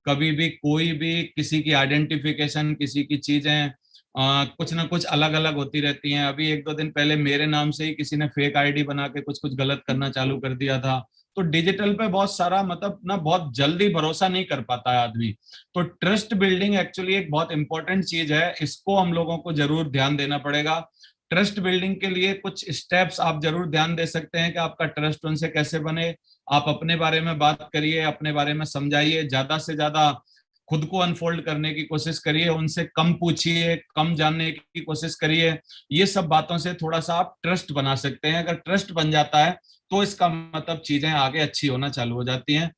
कभी भी कोई भी किसी की आइडेंटिफिकेशन, किसी की चीजें कुछ ना कुछ अलग अलग होती रहती हैं। अभी एक दो दिन पहले मेरे नाम से ही किसी ने फेक आईडी बना के कुछ कुछ गलत करना चालू कर दिया था। तो डिजिटल पे बहुत सारा मतलब ना बहुत जल्दी भरोसा नहीं कर पाता है आदमी। तो ट्रस्ट बिल्डिंग एक्चुअली एक बहुत इंपॉर्टेंट चीज है, इसको हम लोगों को जरूर ध्यान देना पड़ेगा। ट्रस्ट बिल्डिंग के लिए कुछ स्टेप्स आप जरूर ध्यान दे सकते हैं कि आपका ट्रस्ट उनसे कैसे बने। आप अपने बारे में बात करिए, अपने बारे में समझाइए, ज्यादा से ज्यादा खुद को अनफोल्ड करने की कोशिश करिए, उनसे कम पूछिए, कम जानने की कोशिश करिए। ये सब बातों से थोड़ा सा आप ट्रस्ट बना सकते हैं। अगर ट्रस्ट बन जाता है तो इसका मतलब चीजें आगे अच्छी होना चालू हो जाती हैं।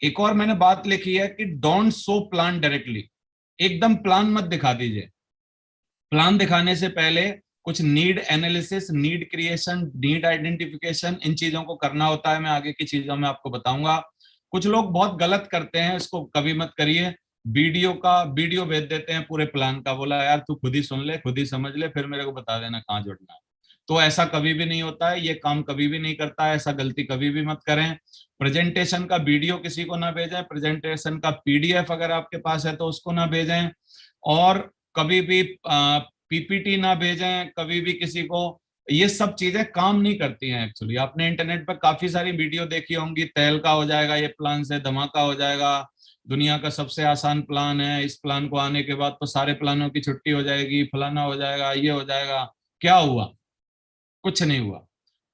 एक और मैंने बात लिखी है कि डोंट शो प्लान डायरेक्टली, एकदम प्लान मत दिखा दीजिए। प्लान दिखाने से पहले कुछ need analysis, need creation, need identification, इन चीजों को करना होता है। मैं आगे की चीजों में आपको बताऊंगा। कुछ लोग बहुत गलत करते हैं, इसको कभी मत करिए। वीडियो भेज देते हैं पूरे प्लान का, बोला यार तू खुद ही सुन ले, खुद ही समझ ले, फिर मेरे को बता देना कहाँ जुड़ना है। तो ऐसा कभी भी नहीं होता है, ये काम कभी भी नहीं करता है, ऐसा गलती कभी भी मत करें। प्रेजेंटेशन का वीडियो किसी को ना भेजें, प्रेजेंटेशन का पीडीएफ अगर आपके पास है तो उसको ना भेजें, और कभी भी पीपीटी ना भेजें कभी भी किसी को। ये सब चीजें काम नहीं करती हैं एक्चुअली। आपने इंटरनेट पर काफी सारी वीडियो देखी होंगी, तेल का हो जाएगा ये प्लान से, धमाका हो जाएगा, दुनिया का सबसे आसान प्लान है, इस प्लान को आने के बाद तो सारे प्लानों की छुट्टी हो जाएगी, फलाना हो जाएगा, ये हो जाएगा। क्या हुआ? कुछ नहीं हुआ।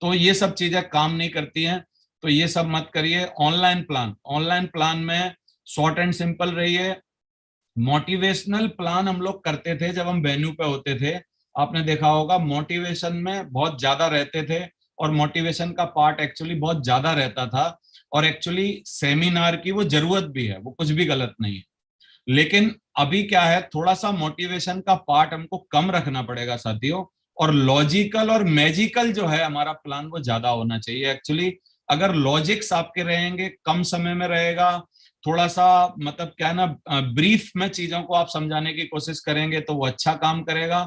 तो ये सब चीजें काम नहीं करती हैं, तो ये सब मत करिए। ऑनलाइन प्लान में शॉर्ट एंड सिंपल रहिए। मोटिवेशनल प्लान हम लोग करते थे जब हम वेन्यू पे होते थे, आपने देखा होगा मोटिवेशन में बहुत ज्यादा रहते थे, और मोटिवेशन का पार्ट एक्चुअली बहुत ज्यादा रहता था, और एक्चुअली सेमिनार की वो जरूरत भी है, वो कुछ भी गलत नहीं है। लेकिन अभी क्या है, थोड़ा सा मोटिवेशन का पार्ट हमको कम रखना पड़ेगा साथियों, और लॉजिकल और मैजिकल जो है हमारा प्लान वो ज्यादा होना चाहिए एक्चुअली। अगर लॉजिक्स आपके रहेंगे, कम समय में रहेगा, थोड़ा सा मतलब क्या है ना ब्रीफ में चीजों को आप समझाने की कोशिश करेंगे तो वो अच्छा काम करेगा।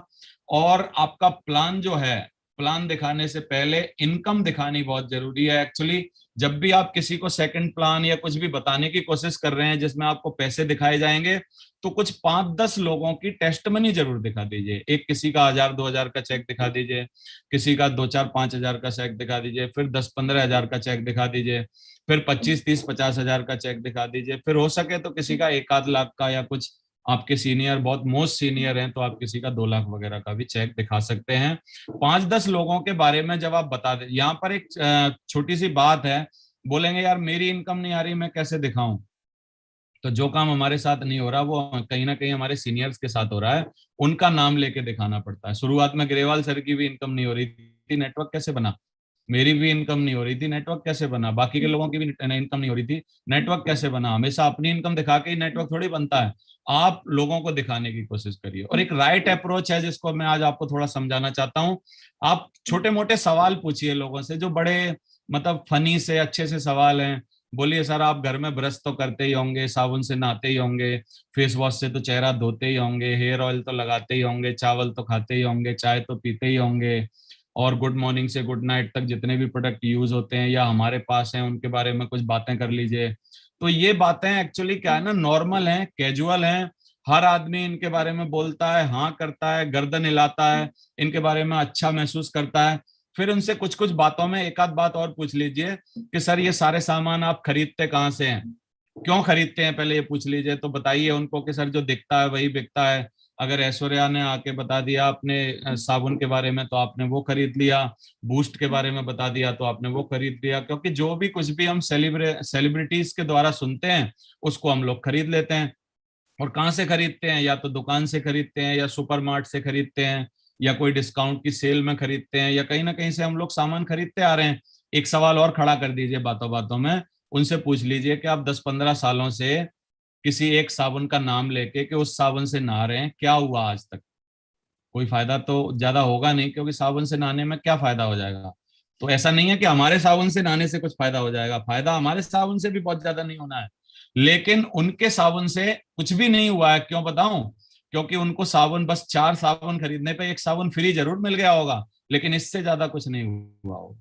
और आपका प्लान जो है, प्लान दिखाने से पहले इनकम दिखानी बहुत जरूरी है एक्चुअली। जब भी आप किसी को सेकंड प्लान या कुछ भी बताने की कोशिश कर रहे हैं जिसमें आपको पैसे दिखाए जाएंगे, तो कुछ 5-10 लोगों की टेस्ट मनी जरूर दिखा दीजिए। एक किसी का 1000-2000 का चेक दिखा दीजिए, किसी का 2-4-5 हजार का चेक दिखा दीजिए, फिर 10-15 हजार का चेक दिखा दीजिए, फिर 25-30-50 हजार का चेक दिखा दीजिए, फिर हो सके तो किसी का 1-आध लाख का, या कुछ आपके सीनियर बहुत मोस्ट सीनियर हैं तो आप किसी का 2 लाख वगैरह का भी चेक दिखा सकते हैं। 5-10 लोगों के बारे में जब आप बता दें, यहाँ पर एक छोटी सी बात है, बोलेंगे यार मेरी इनकम नहीं आ रही, मैं कैसे दिखाऊं? तो जो काम हमारे साथ नहीं हो रहा वो कहीं ना कहीं हमारे सीनियर्स के साथ हो रहा है, उनका नाम लेके दिखाना पड़ता है। शुरुआत में ग्रेवाल सर की भी इनकम नहीं हो रही थी, नेटवर्क कैसे बना? मेरी भी इनकम नहीं हो रही थी, नेटवर्क कैसे बना? बाकी के लोगों की भी इनकम नहीं हो रही थी, नेटवर्क कैसे बना? हमेशा अपनी इनकम दिखा के ही नेटवर्क थोड़ी बनता है। आप लोगों को दिखाने की कोशिश करिए। और एक राइट अप्रोच है जिसको मैं आज आपको थोड़ा समझाना चाहता हूँ। आप छोटे मोटे सवाल पूछिए लोगों से, जो बड़े मतलब फनी से अच्छे से सवाल हैं। बोलिए सर, आप घर में ब्रश तो करते ही होंगे, साबुन से नहाते ही होंगे, फेस वॉश से तो चेहरा धोते ही होंगे, हेयर ऑयल तो लगाते ही होंगे, चावल तो खाते ही होंगे, चाय तो पीते ही होंगे, और गुड मॉर्निंग से गुड नाइट तक जितने भी प्रोडक्ट यूज होते हैं या हमारे पास हैं उनके बारे में कुछ बातें कर लीजिए। तो ये बातें एक्चुअली क्या है ना, नॉर्मल हैं, कैजुअल हैं। हर आदमी इनके बारे में बोलता है, हाँ करता है, गर्दन हिलाता है, इनके बारे में अच्छा महसूस करता है। फिर उनसे कुछ कुछ बातों में एक आध बात और पूछ लीजिए कि सर ये सारे सामान आप खरीदते कहाँ से हैं, क्यों खरीदते हैं, पहले ये पूछ लीजिए। तो बताइए उनको कि सर जो दिखता है वही बिकता है। अगर ऐश्वर्या ने आके बता दिया अपने साबुन के बारे में तो आपने वो खरीद लिया, बूस्ट के बारे में बता दिया तो आपने वो खरीद लिया, क्योंकि जो भी कुछ भी हम सेलिब्रिटीज के द्वारा सुनते हैं उसको हम लोग खरीद लेते हैं। और कहाँ से खरीदते हैं, या तो दुकान से खरीदते हैं, या सुपरमार्ट से खरीदते हैं, या कोई डिस्काउंट की सेल में खरीदते हैं, या कहीं ना कहीं से हम लोग सामान खरीदते आ रहे हैं। एक सवाल और खड़ा कर दीजिए बातों बातों में, उनसे पूछ लीजिए कि आप 10-15 सालों से किसी एक साबुन का नाम लेके कि उस साबुन से नहा रहे हैं, क्या हुआ आज तक? कोई फायदा तो ज्यादा होगा नहीं, क्योंकि साबुन से नहाने में क्या फायदा हो जाएगा। तो ऐसा नहीं है कि हमारे साबुन से नहाने से कुछ फायदा हो जाएगा, फायदा हमारे साबुन से भी बहुत ज्यादा नहीं होना है, लेकिन उनके साबुन से कुछ भी नहीं हुआ है। क्यों बताऊं? क्योंकि उनको साबुन, बस 4 साबुन खरीदने पे एक साबुन फ्री जरूर मिल गया होगा, लेकिन इससे ज्यादा कुछ नहीं हुआ होगा।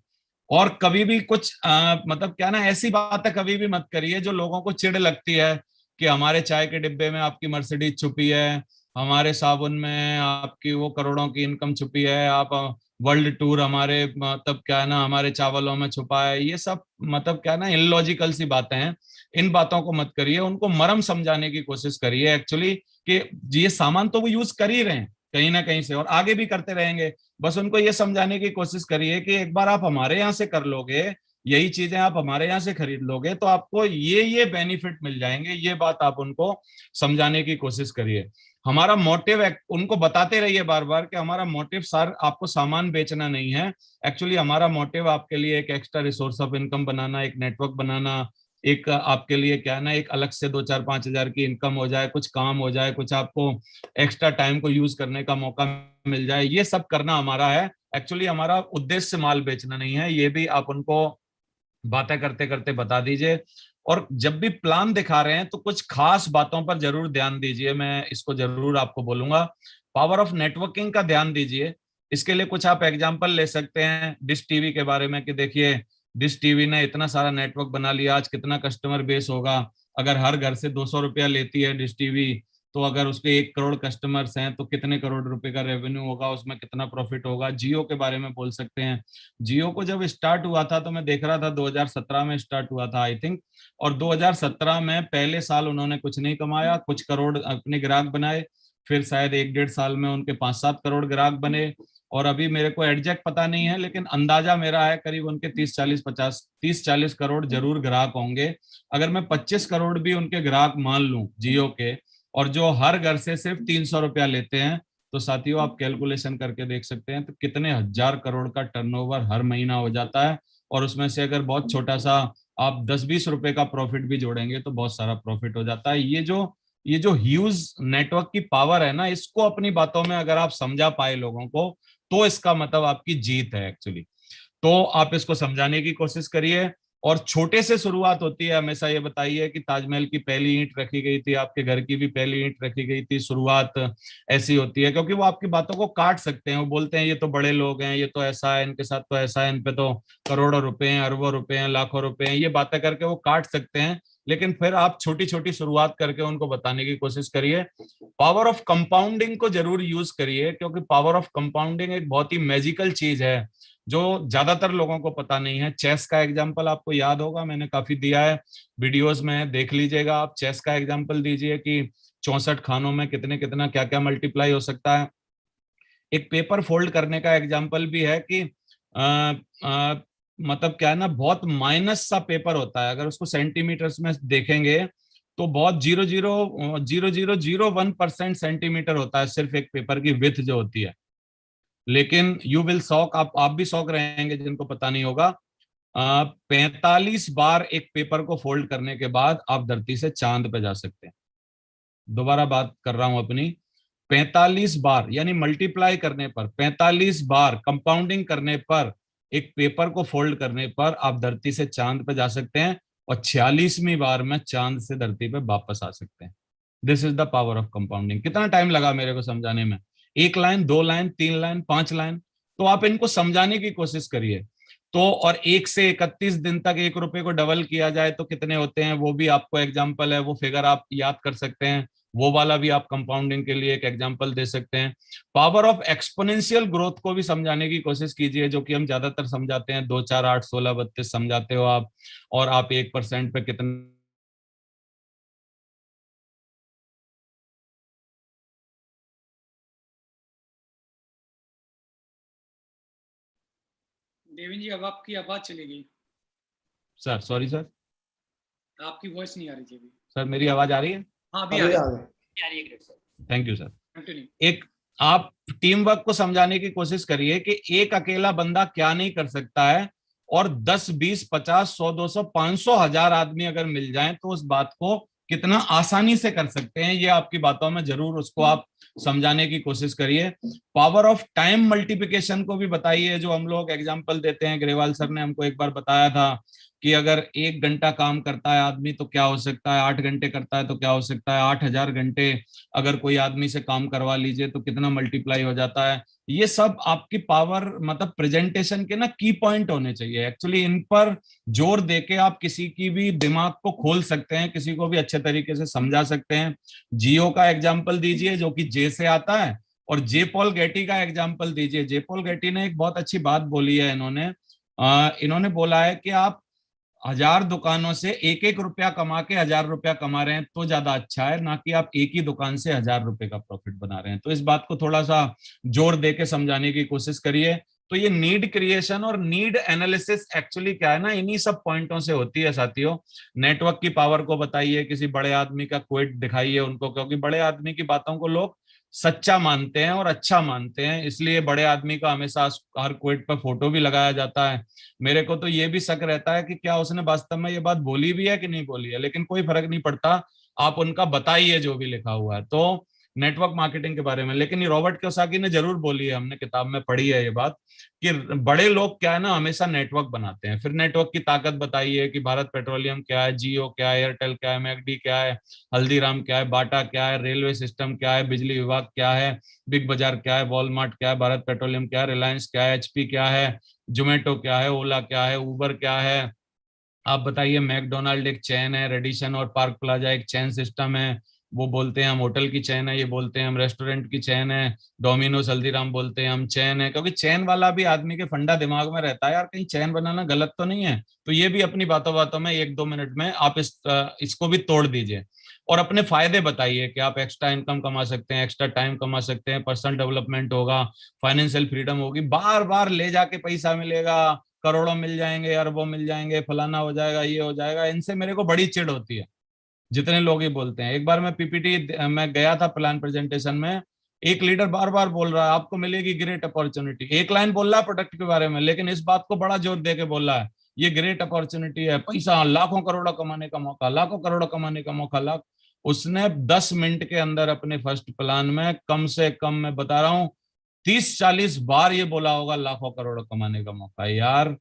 और कभी भी कुछ मतलब क्या ना, ऐसी बातें कभी भी मत करिए जो लोगों को चिढ़ लगती है, कि हमारे चाय के डिब्बे में आपकी मर्सिडीज छुपी है, हमारे साबुन में आपकी वो करोड़ों की इनकम छुपी है, आप वर्ल्ड टूर हमारे मतलब क्या है ना हमारे चावलों में छुपा है। ये सब मतलब क्या है ना, इलॉजिकल सी बातें हैं। इन बातों को मत करिए, उनको मरम समझाने की कोशिश करिए एक्चुअली, कि ये सामान तो वो यूज कर ही रहे हैं कहीं ना कहीं से, और आगे भी करते रहेंगे। बस उनको ये समझाने की कोशिश करिए कि एक बार आप हमारे यहाँ से कर लोगे, यही चीजें आप हमारे यहाँ से खरीद लोगे, तो आपको ये बेनिफिट मिल जाएंगे। ये बात आप उनको समझाने की कोशिश करिए। हमारा मोटिव, उनको बताते रहिए बार बार कि हमारा मोटिव सर आपको सामान बेचना नहीं है। एक्चुअली हमारा मोटिव आपके लिए एक एक्स्ट्रा रिसोर्स ऑफ इनकम बनाना, एक नेटवर्क बनाना, एक आपके लिए क्या है ना, एक अलग से 2-4-5 हजार की इनकम हो जाए, कुछ काम हो जाए, कुछ आपको एक्स्ट्रा टाइम को यूज करने का मौका मिल जाए, ये सब करना हमारा है। एक्चुअली हमारा उद्देश्य माल बेचना नहीं है, ये भी आप उनको बातें करते करते बता दीजिए। और जब भी प्लान दिखा रहे हैं तो कुछ खास बातों पर जरूर ध्यान दीजिए, मैं इसको जरूर आपको बोलूंगा। पावर ऑफ नेटवर्किंग का ध्यान दीजिए। इसके लिए कुछ आप एग्जांपल ले सकते हैं डिश टीवी के बारे में, कि देखिए डिश टीवी ने इतना सारा नेटवर्क बना लिया, आज कितना कस्टमर बेस होगा। अगर हर घर से 200 रुपया लेती है डिश टीवी, तो अगर उसके 1 करोड़ कस्टमर्स हैं तो कितने करोड़ रुपए का रेवेन्यू होगा, उसमें कितना प्रॉफिट होगा। जियो के बारे में बोल सकते हैं। जियो को जब स्टार्ट हुआ था तो मैं देख रहा था 2017 में स्टार्ट हुआ था आई थिंक, और 2017 में पहले साल उन्होंने कुछ नहीं कमाया, कुछ करोड़ अपने ग्राहक बनाए। फिर शायद 1-1.5 साल में उनके 5-7 करोड़ ग्राहक बने। और अभी मेरे को एग्जैक्ट पता नहीं है, लेकिन अंदाजा मेरा है करीब उनके 30-40 करोड़ जरूर ग्राहक होंगे। अगर मैं 25 करोड़ भी उनके ग्राहक मान लूं जियो के, और जो हर घर से सिर्फ 300 रुपया लेते हैं, तो साथियों आप कैलकुलेशन करके देख सकते हैं तो कितने हजार करोड़ का टर्नओवर हर महीना हो जाता है। और उसमें से अगर बहुत छोटा सा आप 10-20 रुपए का प्रॉफिट भी जोड़ेंगे तो बहुत सारा प्रॉफिट हो जाता है। ये जो ह्यूज नेटवर्क की पावर है ना, इसको अपनी बातों में अगर आप समझा पाए लोगों को, तो इसका मतलब आपकी जीत है एक्चुअली। तो आप इसको समझाने की कोशिश करिए। और छोटे से शुरुआत होती है। हमेशा ये बताइए कि ताजमहल की पहली ईंट रखी गई थी, आपके घर की भी पहली ईंट रखी गई थी। शुरुआत ऐसी होती है, क्योंकि वो आपकी बातों को काट सकते हैं। वो बोलते हैं ये तो बड़े लोग हैं, ये तो ऐसा है, इनके साथ तो ऐसा है, इन पे तो करोड़ों रुपए हैं, अरबों रुपए हैं, लाखों रुपए हैं, ये बातें करके वो काट सकते हैं। लेकिन फिर आप छोटी छोटी शुरुआत करके उनको बताने की कोशिश करिए। पावर ऑफ कंपाउंडिंग को जरूर यूज करिए, क्योंकि पावर ऑफ कंपाउंडिंग एक बहुत ही मैजिकल चीज है जो ज्यादातर लोगों को पता नहीं है। चेस का एग्जांपल आपको याद होगा, मैंने काफी दिया है वीडियोस में, देख लीजिएगा आप। चेस का एग्जांपल दीजिए कि 64 खानों में कितने कितना क्या क्या मल्टीप्लाई हो सकता है। एक पेपर फोल्ड करने का एग्जांपल भी है कि आ, आ, मतलब क्या है ना, बहुत माइनस सा पेपर होता है, अगर उसको सेंटीमीटर्स में देखेंगे तो बहुत 0.0001% सेंटीमीटर होता है सिर्फ एक पेपर की विड्थ जो होती है। लेकिन यू विल शॉक, आप भी शॉक रहेंगे जिनको पता नहीं होगा। 45 बार एक पेपर को फोल्ड करने के बाद आप धरती से चांद पे जा सकते हैं। दोबारा बात कर रहा हूं अपनी, 45 बार यानी मल्टीप्लाई करने पर, 45 बार कंपाउंडिंग करने पर एक पेपर को फोल्ड करने पर आप धरती से चांद पे जा सकते हैं और 46वीं बार में चांद से धरती पे वापस आ सकते हैं। This is the power of compounding. कितना टाइम लगा मेरे को समझाने में? 1 लाइन, 2 लाइन, 3 लाइन, 5 लाइन। तो आप इनको समझाने की कोशिश करिए। तो और 1 से 31 दिन तक 1 रुपए को डबल किया जाए तो कितने होते हैं, वो भी आपको एग्जाम्पल है, वो फिगर आप याद कर सकते हैं। वो वाला भी आप कंपाउंडिंग के लिए एक एग्जाम्पल दे सकते हैं। पावर ऑफ एक्सपोनेंशियल ग्रोथ को भी समझाने की कोशिश कीजिए, जो कि हम ज्यादातर समझाते हैं। 2 4 8 16 32 समझाते हो आप, और आप 1% पे कितना देवेन जी, अब आपकी आवाज चली गई। सर सॉरी सर, आपकी वॉइस नहीं आ रही थी अभी। सर मेरी आवाज आ रही है? हाँ अभी आ रही है। Thank you sir. कंटिन्यू। एक आप टीम वर्क को समझाने की कोशिश करिए कि एक अकेला बंदा क्या नहीं कर सकता है, और 10 20 50 100 200 500 1000 आदमी अगर मिल जाएं तो उस बात को कितना आसानी से कर सकते हैं। ये आपकी बातों में जरूर उसको आप समझाने की कोशिश करिए। पावर ऑफ टाइम मल्टीप्लिकेशन को भी बताइए, जो हम लोग एग्जांपल देते हैं। ग्रेवाल सर ने हमको एक बार बताया था कि अगर 1 घंटा काम करता है आदमी तो क्या हो सकता है, 8 घंटे करता है तो क्या हो सकता है, 8000 घंटे अगर कोई आदमी से काम करवा लीजिए तो कितना मल्टीप्लाई हो जाता है। ये सब आपकी पावर मतलब प्रेजेंटेशन के ना की पॉइंट होने चाहिए। एक्चुअली इन पर जोर देके आप किसी की भी दिमाग को खोल सकते हैं, किसी को भी अच्छे तरीके से समझा सकते हैं। जियो का एग्जाम्पल दीजिए जो कि जे से आता है, और जे पॉल गेटी का एग्जाम्पल दीजिए। जे पॉल गेटी ने एक बहुत अच्छी बात बोली है। इन्होंने बोला है कि आप 1000 दुकानों से 1 1 रुपया कमा के 1000 रुपया कमा रहे हैं तो ज्यादा अच्छा है, ना कि आप एक ही दुकान से 1000 रुपए का प्रॉफिट बना रहे हैं। तो इस बात को थोड़ा सा जोर दे के समझाने की कोशिश करिए। तो ये नीड क्रिएशन और नीड एनालिसिस एक्चुअली क्या है ना, इन्हीं सब पॉइंटों से होती है साथियों। नेटवर्क की पावर को बताइए, किसी बड़े आदमी का क्विट दिखाइए उनको, क्योंकि बड़े आदमी की बातों को लोग सच्चा मानते हैं और अच्छा मानते हैं, इसलिए बड़े आदमी का हमेशा हर क्विट पर फोटो भी लगाया जाता है। मेरे को तो ये भी शक रहता है कि क्या उसने वास्तव में ये बात बोली भी है कि नहीं बोली है, लेकिन कोई फर्क नहीं पड़ता, आप उनका बताइए जो भी लिखा हुआ है। तो नेटवर्क मार्केटिंग के बारे में, लेकिन ये रॉबर्ट कियोसाकी ने जरूर बोली है, हमने किताब में पढ़ी है ये बात, कि बड़े लोग क्या है ना हमेशा नेटवर्क बनाते हैं। फिर नेटवर्क की ताकत बताइए कि भारत पेट्रोलियम क्या है, जियो क्या है, एयरटेल क्या है, मैकडी क्या है, हल्दीराम क्या है, बाटा क्या है, रेलवे सिस्टम क्या है, बिजली विभाग क्या है, बिग बाजार क्या है, वॉलमार्ट क्या है, भारत पेट्रोलियम क्या है, रिलायंस क्या है, एचपी क्या है, जोमेटो क्या है, ओला क्या है, उबर क्या है। आप बताइए। मैकडोनाल्ड एक चेन है, रेडिसन और पार्क प्लाजा एक चेन सिस्टम है, वो बोलते हैं हम होटल की चेन है, ये बोलते हैं हम रेस्टोरेंट की चेन है। डोमिनोज हल्दीराम बोलते हैं हम चेन है, क्योंकि चेन वाला भी आदमी के फंडा दिमाग में रहता है, यार कहीं चेन बनाना गलत तो नहीं है। तो ये भी अपनी बातों बातों में 1 2 मिनट में आप इसको भी तोड़ दीजिए, और अपने फायदे बताइए कि आप एक्स्ट्रा इनकम कमा सकते हैं, एक्स्ट्रा टाइम कमा सकते हैं, पर्सनल डेवलपमेंट होगा, फाइनेंशियल फ्रीडम होगी। बार बार ले जाके पैसा मिलेगा, करोड़ों मिल जाएंगे, अरबों मिल जाएंगे, फलाना हो जाएगा, ये हो जाएगा, इनसे मेरे को बड़ी चिढ़ होती है। जितने लोग ये बोलते हैं, एक बार मैं पीपीटी मैं गया था प्लान प्रेजेंटेशन में, एक लीडर बार बार बोल रहा है आपको मिलेगी ग्रेट अपॉर्चुनिटी, 1 लाइन बोल रहा है प्रोडक्ट के बारे में, लेकिन इस बात को बड़ा जोर दे के बोल रहा है ये ग्रेट अपॉर्चुनिटी है, पैसा लाखों करोड़ों कमाने का मौका, लाखों करोड़ों कमाने का मौका, लाख। उसने 10 मिनट के अंदर अपने फर्स्ट प्लान में कम से कम मैं बता रहा हूँ 30 40 बार ये बोला होगा लाखों करोड़ों कमाने का मौका। यार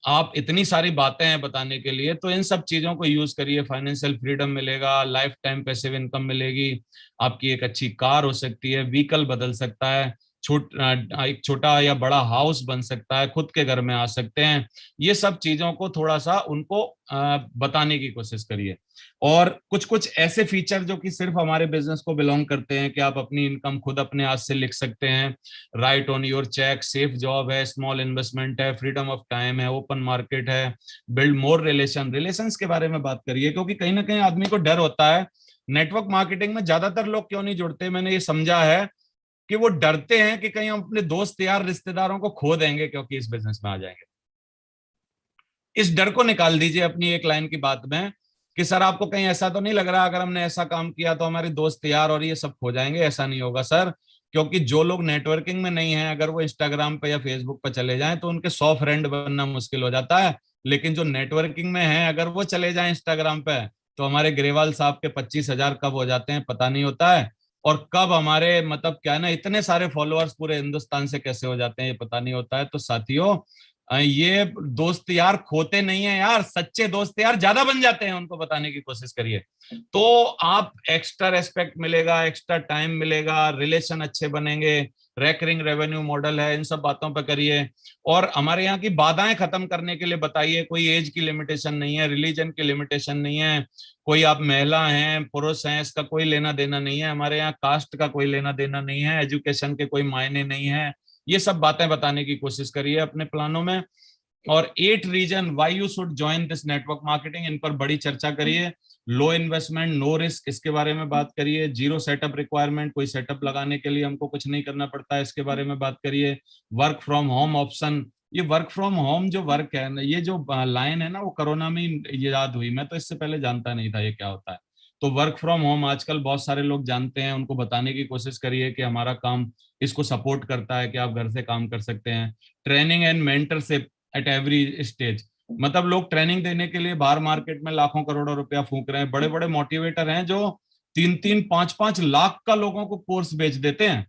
आप इतनी सारी बातें हैं बताने के लिए, तो इन सब चीजों को यूज करिए। फाइनेंशियल फ्रीडम मिलेगा, लाइफ टाइम पैसिव इनकम मिलेगी, आपकी एक अच्छी कार हो सकती है, व्हीकल बदल सकता है, एक छोटा या बड़ा हाउस बन सकता है, खुद के घर में आ सकते हैं। ये सब चीजों को थोड़ा सा उनको बताने की कोशिश करिए। और कुछ कुछ ऐसे फीचर जो कि सिर्फ हमारे बिजनेस को बिलोंग करते हैं, कि आप अपनी इनकम खुद अपने हाथ से लिख सकते हैं, right on your check, safe job है, स्मॉल इन्वेस्टमेंट है, फ्रीडम ऑफ टाइम है, ओपन मार्केट है, बिल्ड मोर रिलेशंस के बारे में बात करिए, क्योंकि कहीं ना कहीं आदमी को डर होता है। नेटवर्क मार्केटिंग में ज्यादातर लोग क्यों नहीं जुड़ते, मैंने ये समझा है कि वो डरते हैं कि कहीं हम अपने दोस्त यार रिश्तेदारों को खो देंगे क्योंकि इस बिजनेस में आ जाएंगे। इस डर को निकाल दीजिए अपनी 1 लाइन की बात में, कि सर आपको कहीं ऐसा तो नहीं लग रहा अगर हमने ऐसा काम किया तो हमारे दोस्त यार और ये सब खो जाएंगे। ऐसा नहीं होगा सर, क्योंकि जो लोग नेटवर्किंग में नहीं है, अगर वो इंस्टाग्राम पे या फेसबुक पे चले जाएं तो उनके 100 फ्रेंड बनना मुश्किल हो जाता है। लेकिन जो नेटवर्किंग में है, अगर वो चले जाएं इंस्टाग्राम पे, तो हमारे ग्रेवाल साहब के 25,000 कब हो जाते हैं पता नहीं होता है, और कब हमारे मतलब क्या है ना इतने सारे फॉलोअर्स पूरे हिंदुस्तान से कैसे हो जाते हैं ये पता नहीं होता है। तो साथियों ये दोस्त यार खोते नहीं है यार, सच्चे दोस्त यार ज्यादा बन जाते हैं, उनको बताने की कोशिश करिए। तो आप एक्स्ट्रा रेस्पेक्ट मिलेगा, एक्स्ट्रा टाइम मिलेगा, रिलेशन अच्छे बनेंगे, रेकरिंग रेवेन्यू मॉडल है, इन सब बातों पे करिए। और हमारे यहाँ की बाधाएं खत्म करने के लिए बताइए, कोई एज की लिमिटेशन नहीं है, रिलीजन की लिमिटेशन नहीं है, कोई आप महिला हैं पुरुष हैं इसका कोई लेना देना नहीं है, हमारे यहाँ कास्ट का कोई लेना देना नहीं है, एजुकेशन के कोई मायने नहीं है। ये सब बातें बताने की कोशिश करिए अपने प्लानों में। और 8 reason why you should join this network marketing, इन पर बड़ी चर्चा करिए। लो इन्वेस्टमेंट नो रिस्क, इसके बारे में बात करिए। जीरो सेटअप रिक्वायरमेंट, कोई सेटअप लगाने के लिए हमको कुछ नहीं करना पड़ता है, इसके बारे में बात करिए। वर्क फ्रॉम होम ऑप्शन, ये वर्क फ्रॉम होम जो वर्क है ना, ये जो लाइन है ना, वो कोरोना में इजाद हुई, मैं तो इससे पहले जानता नहीं था ये क्या होता है। तो वर्क फ्रॉम होम आजकल बहुत सारे लोग जानते हैं, उनको बताने की कोशिश करिए कि हमारा काम इसको सपोर्ट करता है कि आप घर से काम कर सकते हैं। Training and mentorship at every stage, मतलब लोग ट्रेनिंग देने के लिए बाहर मार्केट में लाखों करोड़ों रुपया फूंक रहे हैं। बड़े बड़े मोटिवेटर हैं जो 3-3, 5-5 लाख का लोगों को कोर्स बेच देते हैं।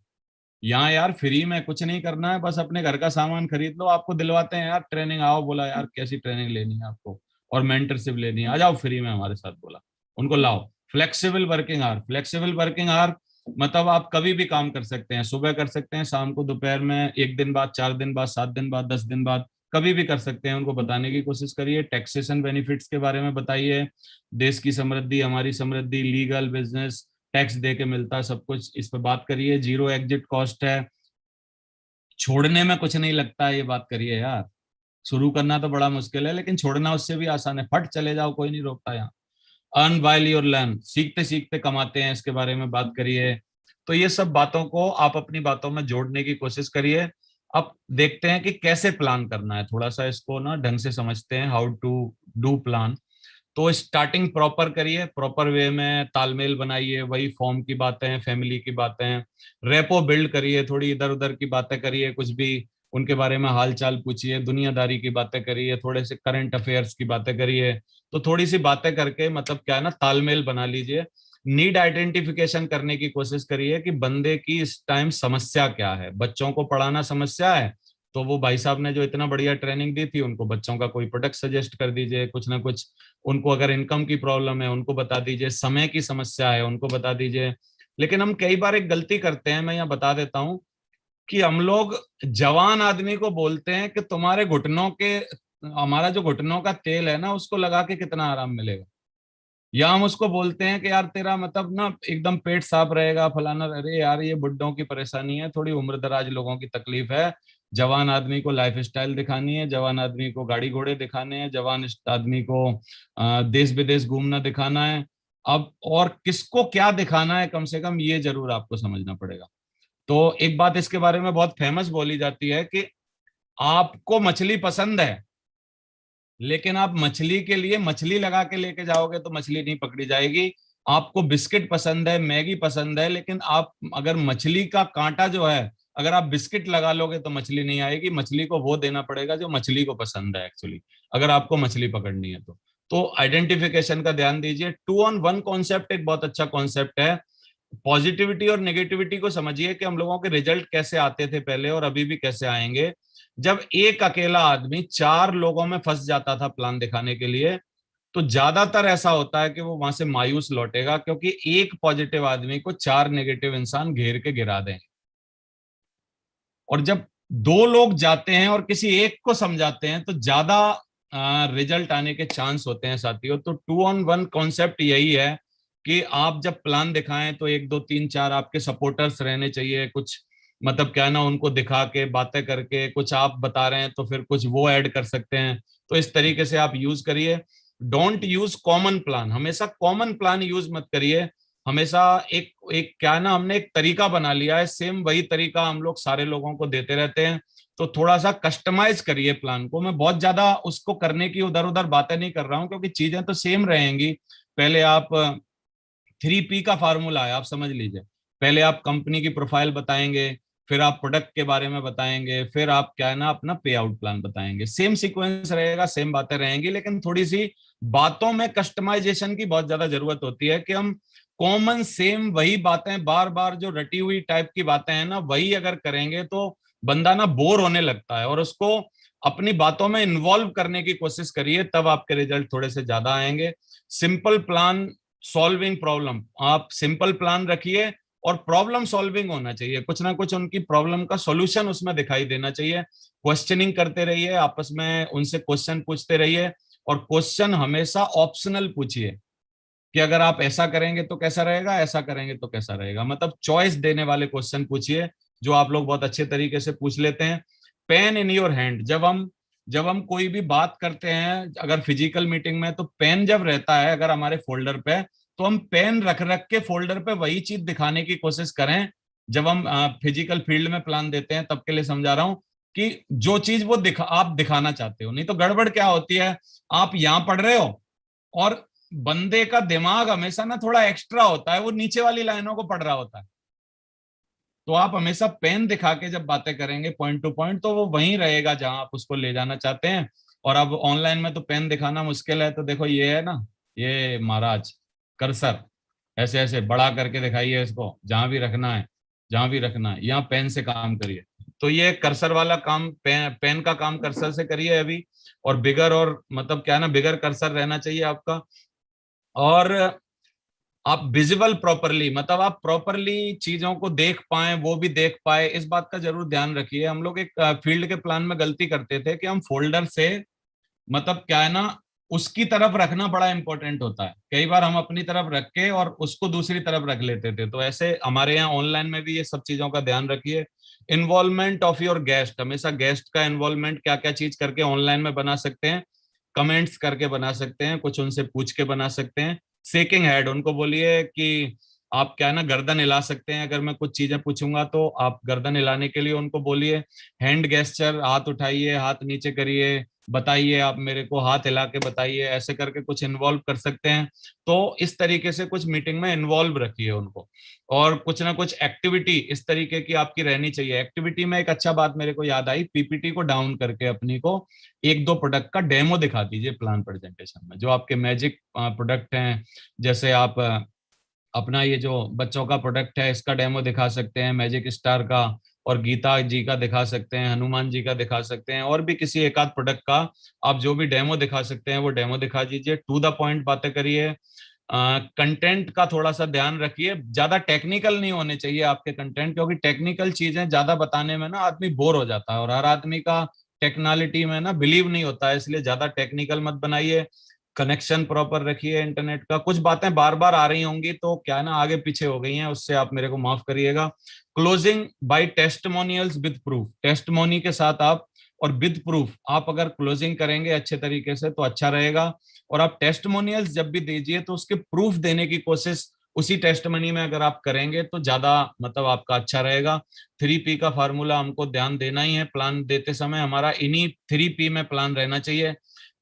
यहाँ यार फ्री में कुछ नहीं करना है, बस अपने घर का सामान खरीद लो, आपको दिलवाते हैं यार ट्रेनिंग, आओ, बोला यार कैसी ट्रेनिंग लेनी है आपको और मेंटरशिप लेनी है, आ जाओ फ्री में हमारे साथ, बोला उनको लाओ। Flexible working hour, flexible working hour मतलब आप कभी भी काम कर सकते हैं, सुबह कर सकते हैं, शाम को, दोपहर में, 1 दिन बाद, 4 दिन बाद, 7 दिन बाद, 10 दिन बाद, कभी भी कर सकते हैं, उनको बताने की कोशिश करिए। टैक्सेशन बेनिफिट्स के बारे में बताइए, देश की समृद्धि, हमारी समृद्धि, लीगल बिजनेस, टैक्स दे के मिलता है सब कुछ, इस पर बात करिए। जीरो एग्जिट कॉस्ट है, छोड़ने में कुछ नहीं लगता है, ये बात करिए यार। शुरू करना तो बड़ा मुश्किल है, लेकिन छोड़ना उससे भी आसान है, फट चले जाओ, कोई नहीं रोकता यहाँ। अर्न व्हाइल यू लर्न, सीखते सीखते कमाते हैं, इसके बारे में बात करिए। तो ये सब बातों को आप अपनी बातों में जोड़ने की कोशिश करिए। अब देखते हैं कि कैसे प्लान करना है, थोड़ा सा इसको ना ढंग से समझते हैं, हाउ टू डू प्लान। तो स्टार्टिंग प्रॉपर करिए, प्रॉपर वे में तालमेल बनाइए, वही फॉर्म की बातें, फैमिली की बातें, रेपो बिल्ड करिए, थोड़ी इधर उधर की बातें करिए, कुछ भी उनके बारे में हाल चाल पूछिए, दुनियादारी की बातें करिए, थोड़े से करंट अफेयर्स की बातें करिए। तो थोड़ी सी बातें करके मतलब क्या है ना, तालमेल बना लीजिए। नीड आइडेंटिफिकेशन करने की कोशिश करिए कि बंदे की इस टाइम समस्या क्या है। बच्चों को पढ़ाना समस्या है, तो वो भाई साहब ने जो इतना बढ़िया ट्रेनिंग दी थी, उनको बच्चों का कोई प्रोडक्ट सजेस्ट कर दीजिए, कुछ ना कुछ। उनको अगर इनकम की प्रॉब्लम है, उनको बता दीजिए। समय की समस्या है, उनको बता दीजिए। लेकिन हम कई बार एक गलती करते हैं, मैं यहाँ बता देता हूँ, कि हम लोग जवान आदमी को बोलते हैं कि तुम्हारे घुटनों के, हमारा जो घुटनों का तेल है ना, उसको लगा के कितना आराम मिलेगा। या हम उसको बोलते हैं कि यार तेरा मतलब ना एकदम पेट साफ रहेगा, फलाना। अरे यार, ये बुड्ढों की परेशानी है, थोड़ी उम्र दराज लोगों की तकलीफ है। जवान आदमी को लाइफ स्टाइल दिखानी है, जवान आदमी को गाड़ी घोड़े दिखाने हैं, जवान आदमी को देश विदेश घूमना दिखाना है। अब और किसको क्या दिखाना है, कम से कम ये जरूर आपको समझना पड़ेगा। तो एक बात इसके बारे में बहुत फेमस बोली जाती है कि आपको मछली पसंद है, लेकिन आप मछली के लिए मछली लगा के लेके जाओगे तो मछली नहीं पकड़ी जाएगी। आपको बिस्किट पसंद है, मैगी पसंद है, लेकिन आप अगर मछली का कांटा जो है, अगर आप बिस्किट लगा लोगे तो मछली नहीं आएगी। मछली को वो देना पड़ेगा जो मछली को पसंद है एक्चुअली, अगर आपको मछली पकड़नी है तो आइडेंटिफिकेशन का ध्यान दीजिए। 2-on-1 कॉन्सेप्ट एक बहुत अच्छा कॉन्सेप्ट है। पॉजिटिविटी और नेगेटिविटी को समझिए कि हम लोगों के रिजल्ट कैसे आते थे पहले और अभी भी कैसे आएंगे। जब एक अकेला आदमी 4 लोगों में फंस जाता था प्लान दिखाने के लिए, तो ज्यादातर ऐसा होता है कि वो वहां से मायूस लौटेगा, क्योंकि एक पॉजिटिव आदमी को 4 नेगेटिव इंसान घेर के गिरा देंगे। और जब 2 लोग जाते हैं और किसी एक को समझाते हैं तो ज्यादा रिजल्ट आने के चांस होते हैं साथियों। तो 2-on-1 कॉन्सेप्ट यही है कि आप जब प्लान दिखाएं तो 1, 2, 3, 4 आपके सपोर्टर्स रहने चाहिए। कुछ मतलब क्या ना, उनको दिखा के बातें करके, कुछ आप बता रहे हैं तो फिर कुछ वो ऐड कर सकते हैं। तो इस तरीके से आप यूज करिए। डोंट यूज कॉमन प्लान, हमेशा कॉमन प्लान यूज मत करिए। हमेशा एक एक क्या ना, हमने एक तरीका बना लिया है, सेम वही तरीका हम लोग सारे लोगों को देते रहते हैं। तो थोड़ा सा कस्टमाइज करिए प्लान को। मैं बहुत ज्यादा उसको करने की उधर उधर बातें नहीं कर रहा हूँ, क्योंकि चीजें तो सेम रहेंगी। पहले आप 3P का फार्मूला है, आप समझ लीजिए। पहले आप कंपनी की प्रोफाइल बताएंगे, फिर आप प्रोडक्ट के बारे में बताएंगे, फिर आप क्या है ना अपना पे आउट प्लान बताएंगे। सेम सीक्वेंस रहेगा, सेम बातें रहेंगी, लेकिन थोड़ी सी बातों में कस्टमाइजेशन की बहुत ज्यादा जरूरत होती है कि हम कॉमन सेम वही बातें बार बार, जो रटी हुई टाइप की बातें हैं ना, वही अगर करेंगे तो बंदा ना बोर होने लगता है और उसको अपनी बातों में इन्वॉल्व करने की कोशिश करिए, तब आपके रिजल्ट थोड़े से ज्यादा आएंगे। सिंपल प्लान सॉल्विंग प्रॉब्लम, आप सिंपल प्लान रखिए और प्रॉब्लम सॉल्विंग होना चाहिए, कुछ ना कुछ उनकी प्रॉब्लम का सॉल्यूशन उसमें दिखाई देना चाहिए। क्वेश्चनिंग करते रहिए, आपस में उनसे क्वेश्चन पूछते रहिए, और क्वेश्चन हमेशा ऑप्शनल पूछिए कि अगर आप ऐसा करेंगे तो कैसा रहेगा, ऐसा करेंगे तो कैसा रहेगा, मतलब चॉइस देने वाले क्वेश्चन पूछिए, जो आप लोग बहुत अच्छे तरीके से पूछ लेते हैं। पेन इन योर हैंड, जब हम कोई भी बात करते हैं, अगर फिजिकल मीटिंग में, तो पेन जब रहता है अगर हमारे फोल्डर पे, तो हम पेन रख रख के फोल्डर पे वही चीज दिखाने की कोशिश करें। जब हम फिजिकल फील्ड में प्लान देते हैं, तब के लिए समझा रहा हूं कि जो चीज वो आप दिखाना चाहते हो, नहीं तो गड़बड़ क्या होती है, आप यहां पढ़ रहे हो और बंदे का दिमाग हमेशा ना थोड़ा एक्स्ट्रा होता है, वो नीचे वाली लाइनों को पढ़ रहा होता है। तो आप हमेशा पेन दिखा के जब बातें करेंगे पॉइंट टू पॉइंट, तो वो वहीं रहेगा जहां आप उसको ले जाना चाहते हैं। और अब ऑनलाइन में तो पेन दिखाना मुश्किल है, तो देखो ये है ना, ये महाराज कर्सर ऐसे ऐसे बड़ा करके दिखाइए इसको, जहां भी रखना है, जहां भी रखना है, यहाँ पेन से काम करिए। तो ये कर्सर वाला काम, पेन का काम कर्सर से करिए अभी। और बिगर, और मतलब क्या है ना, बिगर कर्सर रहना चाहिए आपका। और आप विजिबल प्रॉपरली, मतलब आप प्रॉपरली चीजों को देख पाए, वो भी देख पाए, इस बात का जरूर ध्यान रखिए। हम लोग एक फील्ड के प्लान में गलती करते थे कि हम फोल्डर से, मतलब क्या है ना, उसकी तरफ रखना बड़ा इंपॉर्टेंट होता है। कई बार हम अपनी तरफ रख के और उसको दूसरी तरफ रख लेते थे। तो ऐसे हमारे यहाँ ऑनलाइन में भी ये सब चीजों का ध्यान रखिए। इन्वॉल्वमेंट ऑफ योर गेस्ट, हमेशा गेस्ट का इन्वॉल्वमेंट क्या क्या चीज करके ऑनलाइन में बना सकते हैं, कमेंट्स करके बना सकते हैं, कुछ उनसे पूछ के बना सकते हैं। शेकिंग हेड, उनको बोलिए कि आप क्या है ना, गर्दन हिला सकते हैं, अगर मैं कुछ चीजें पूछूंगा तो आप गर्दन हिलाने के लिए उनको बोलिए। हैंड गेस्चर, हाथ उठाइए, हाथ नीचे करिए, बताइए आप मेरे को, हाथ हिला के बताइए, ऐसे करके कुछ इन्वॉल्व कर सकते हैं। तो इस तरीके से कुछ मीटिंग में इन्वॉल्व रखिए उनको। और कुछ ना कुछ एक्टिविटी इस तरीके की आपकी रहनी चाहिए। एक्टिविटी में एक अच्छा बात मेरे को याद आई, पीपीटी को डाउन करके अपनी को एक दो प्रोडक्ट का डेमो दिखा दीजिए प्लान प्रेजेंटेशन में, जो आपके मैजिक प्रोडक्ट हैं। जैसे आप अपना ये जो बच्चों का प्रोडक्ट है, इसका डेमो दिखा सकते हैं, मैजिक स्टार का, और गीता जी का दिखा सकते हैं, हनुमान जी का दिखा सकते हैं, और भी किसी एक आध प्रोडक्ट का आप जो भी डेमो दिखा सकते हैं वो डेमो दिखा दीजिए। टू द पॉइंट बातें करिए। कंटेंट का थोड़ा सा ध्यान रखिए, ज्यादा टेक्निकल नहीं होने चाहिए आपके कंटेंट, क्योंकि टेक्निकल चीजें ज्यादा बताने में ना आदमी बोर हो जाता है, और हर आदमी का टेक्नोलिटी में ना बिलीव नहीं होता है, इसलिए ज्यादा टेक्निकल मत बनाइए। कनेक्शन प्रॉपर रखिए इंटरनेट का। कुछ बातें बार बार आ रही होंगी तो क्या है ना, आगे पीछे हो गई हैं, उससे आप मेरे को माफ करिएगा। Closing by testimonials with proof, testimony के साथ आप और विद प्रूफ आप अगर क्लोजिंग करेंगे अच्छे तरीके से तो अच्छा रहेगा। और आप टेस्टिमोनियल्स जब भी दीजिए तो उसके प्रूफ देने की कोशिश उसी टेस्टिमोनी में अगर आप करेंगे तो ज्यादा, मतलब आपका अच्छा रहेगा। 3P का फार्मूला हमको ध्यान देना ही है प्लान देते समय, हमारा इन्हीं 3P में प्लान रहना चाहिए।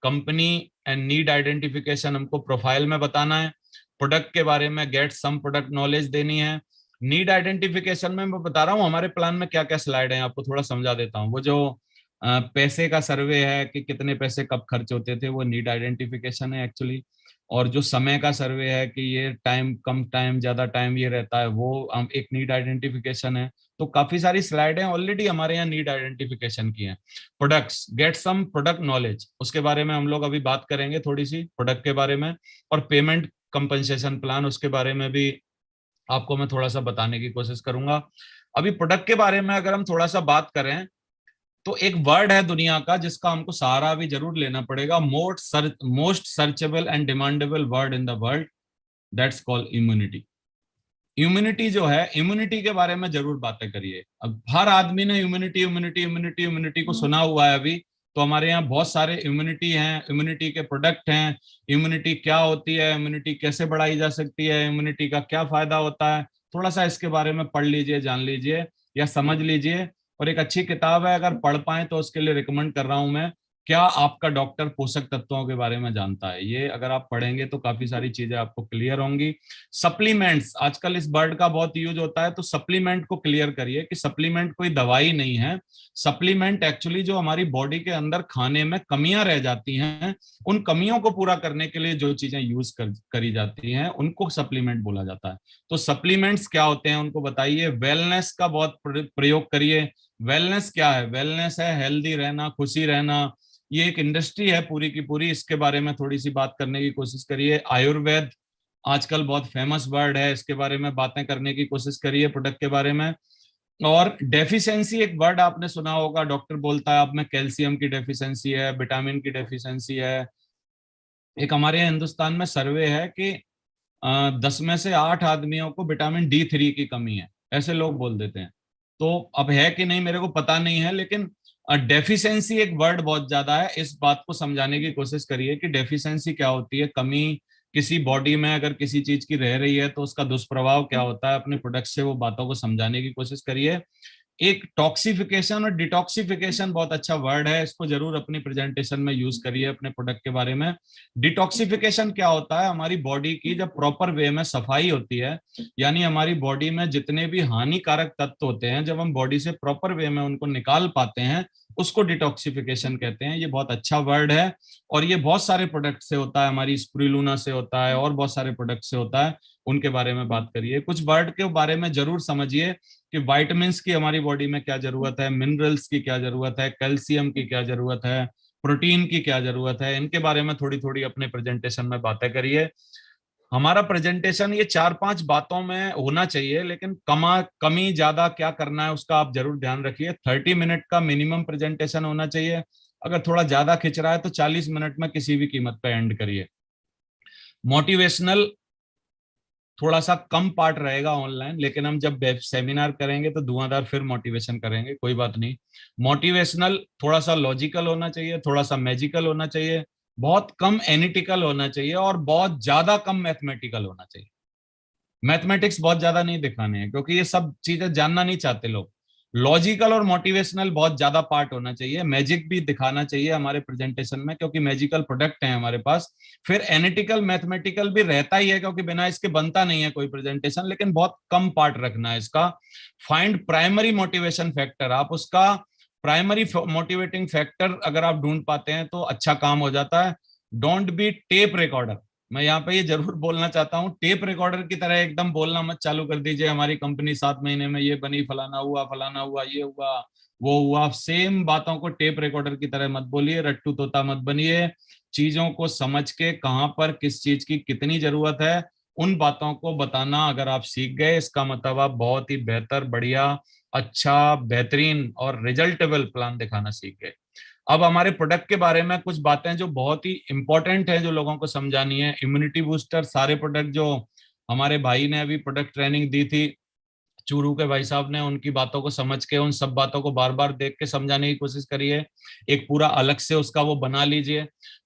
कंपनी एंड नीड आइडेंटिफिकेशन हमको प्रोफाइल में बताना है। प्रोडक्ट के बारे में गेट सम प्रोडक्ट नॉलेज देनी है। नीड आइडेंटिफिकेशन में मैं बता रहा हूँ हमारे प्लान में क्या क्या स्लाइड है, आपको थोड़ा समझा देता हूँ। वो जो पैसे का सर्वे है कि कितने पैसे कब खर्च होते थे, वो नीड आइडेंटिफिकेशन है एक्चुअली। और जो समय का सर्वे है कि ये टाइम, कम टाइम, ज्यादा टाइम ये रहता है, वो एक नीड आइडेंटिफिकेशन है। तो काफी सारी स्लाइड हैं ऑलरेडी हमारे यहाँ नीड आइडेंटिफिकेशन की हैं। Products, get some product knowledge, उसके बारे में हम लोग अभी बात करेंगे थोड़ी सी प्रोडक्ट के बारे में। और पेमेंट कंपनसेशन प्लान, उसके बारे में भी आपको मैं थोड़ा सा बताने की कोशिश करूंगा। अभी प्रोडक्ट के बारे में अगर हम थोड़ा सा बात करें तो एक वर्ड है दुनिया का जिसका हमको सहारा भी जरूर लेना पड़ेगा, most searchable and demandable word in the world, that's called immunity. Immunity जो है, इम्यूनिटी के बारे में जरूर बातें करिए। अब हर आदमी ने इम्यूनिटी इम्यूनिटी इम्यूनिटी इम्यूनिटी को सुना हुआ है अभी, तो हमारे यहाँ बहुत सारे इम्यूनिटी हैं, इम्यूनिटी के प्रोडक्ट हैं। इम्यूनिटी क्या होती है, इम्यूनिटी कैसे बढ़ाई जा सकती है, इम्यूनिटी का क्या फायदा होता है, थोड़ा सा इसके बारे में पढ़ लीजिए, जान लीजिए या समझ लीजिए। और एक अच्छी किताब है, अगर पढ़ पाए तो उसके लिए रिकमेंड कर रहा हूं मैं, क्या आपका डॉक्टर पोषक तत्वों के बारे में जानता है। ये अगर आप पढ़ेंगे तो काफी सारी चीजें आपको क्लियर होंगी। सप्लीमेंट्स, आजकल इस वर्ड का बहुत यूज होता है, तो सप्लीमेंट को क्लियर करिए कि सप्लीमेंट कोई दवाई नहीं है। सप्लीमेंट एक्चुअली जो हमारी बॉडी के अंदर खाने में कमियां रह जाती हैं, उन कमियों को पूरा करने के लिए जो चीजें यूज करी जाती हैं उनको सप्लीमेंट बोला जाता है। तो सप्लीमेंट्स क्या होते हैं उनको बताइए। वेलनेस का बहुत प्रयोग करिए, वेलनेस क्या है? वेलनेस है हेल्दी रहना, खुशी रहना। ये एक इंडस्ट्री है पूरी की पूरी, इसके बारे में थोड़ी सी बात करने की कोशिश करिए। आयुर्वेद आजकल बहुत फेमस वर्ड है, इसके बारे में बातें करने की कोशिश करिए, प्रोडक्ट के बारे में। और डेफिशिएंसी एक वर्ड आपने सुना होगा, डॉक्टर बोलता है आप में कैल्शियम की डेफिशिएंसी है, विटामिन की डेफिशिएंसी है। एक हमारे हिंदुस्तान में सर्वे है कि 10 में से 8 आदमियों को विटामिन D3 की कमी है, ऐसे लोग बोल देते हैं। तो अब है कि नहीं मेरे को पता नहीं है, लेकिन डेफिशिएंसी एक वर्ड बहुत ज्यादा है। इस बात को समझाने की कोशिश करिए कि डेफिशिएंसी क्या होती है, कमी किसी बॉडी में अगर किसी चीज की रह रही है तो उसका दुष्प्रभाव क्या होता है, अपने प्रोडक्ट से वो बातों को समझाने की कोशिश करिए। एक टॉक्सिफिकेशन और डिटॉक्सिफिकेशन बहुत अच्छा वर्ड है, इसको जरूर अपनी प्रेजेंटेशन में यूज करिए अपने प्रोडक्ट के बारे में। डिटॉक्सिफिकेशन क्या होता है? हमारी बॉडी की जब प्रॉपर वे में सफाई होती है, यानी हमारी बॉडी में जितने भी हानिकारक तत्व होते हैं, जब हम बॉडी से प्रॉपर वे में उनको निकाल पाते हैं, उसको डिटॉक्सिफिकेशन कहते हैं। ये बहुत अच्छा वर्ड है और ये बहुत सारे प्रोडक्ट से होता है, हमारी स्पिरुलिना से होता है और बहुत सारे प्रोडक्ट से होता है। उनके बारे में बात करिए। कुछ वर्ड के बारे में जरूर समझिए कि विटामिन्स की हमारी बॉडी में क्या जरूरत है, मिनरल्स की क्या जरूरत है, कैल्शियम की क्या जरूरत है, प्रोटीन की क्या जरूरत है। इनके बारे में थोड़ी थोड़ी अपने प्रेजेंटेशन में बातें करिए। हमारा प्रेजेंटेशन ये 4-5 बातों में होना चाहिए, लेकिन कमी ज्यादा क्या करना है उसका आप जरूर ध्यान रखिए। 30 मिनट का मिनिमम प्रेजेंटेशन होना चाहिए। अगर थोड़ा ज्यादा खिंच रहा है तो 40 मिनट में किसी भी कीमत पे एंड करिए। मोटिवेशनल थोड़ा सा कम पार्ट रहेगा ऑनलाइन, लेकिन हम जब सेमिनार करेंगे तो धुआंधार फिर मोटिवेशन करेंगे, कोई बात नहीं। मोटिवेशनल थोड़ा सा लॉजिकल होना चाहिए, थोड़ा सा मैजिकल होना चाहिए, बहुत कम एनालिटिकल होना चाहिए और बहुत ज्यादा कम मैथमेटिकल होना चाहिए। मैथमेटिक्स बहुत ज्यादा नहीं दिखाने हैं क्योंकि ये सब चीजें जानना नहीं चाहते लोग। लॉजिकल और मोटिवेशनल बहुत ज्यादा पार्ट होना चाहिए। मैजिक भी दिखाना चाहिए हमारे प्रेजेंटेशन में क्योंकि मैजिकल प्रोडक्ट है हमारे पास। फिर एनालिटिकल मैथमेटिकल भी रहता ही है क्योंकि बिना इसके बनता नहीं है कोई प्रेजेंटेशन, लेकिन बहुत कम पार्ट रखना है इसका। फाइंड प्राइमरी मोटिवेशन फैक्टर, आप उसका प्राइमरी मोटिवेटिंग फैक्टर अगर आप ढूंढ पाते हैं तो अच्छा काम हो जाता है। Don't be tape recorder. मैं यहाँ पे ये जरूर बोलना चाहता हूँ, टेप रिकॉर्डर की तरह एकदम बोलना मत चालू कर दीजिए हमारी कंपनी 7 महीने में ये बनी, फलाना हुआ, ये हुआ, वो हुआ। सेम बातों को टेप रिकॉर्डर की तरह मत बोलिए, रट्टू तोता मत बनिए। चीजों को समझ के कहाँ पर किस चीज की कितनी जरूरत है उन बातों को बताना अगर आप सीख गए, इसका मतलब आप बहुत ही बेहतर, बढ़िया, अच्छा, बेहतरीन और रिजल्टेबल प्लान दिखाना सीख गए। अब हमारे प्रोडक्ट के बारे में कुछ बातें जो बहुत ही इंपॉर्टेंट है जो लोगों को समझानी है। इम्यूनिटी बूस्टर सारे प्रोडक्ट जो हमारे भाई ने अभी प्रोडक्ट ट्रेनिंग दी थी चूरू के भाई साहब ने, उनकी बातों को समझ के उन सब बातों को बार बार देख के समझाने की कोशिश करिए। एक पूरा अलग से उसका वो बना लीजिए।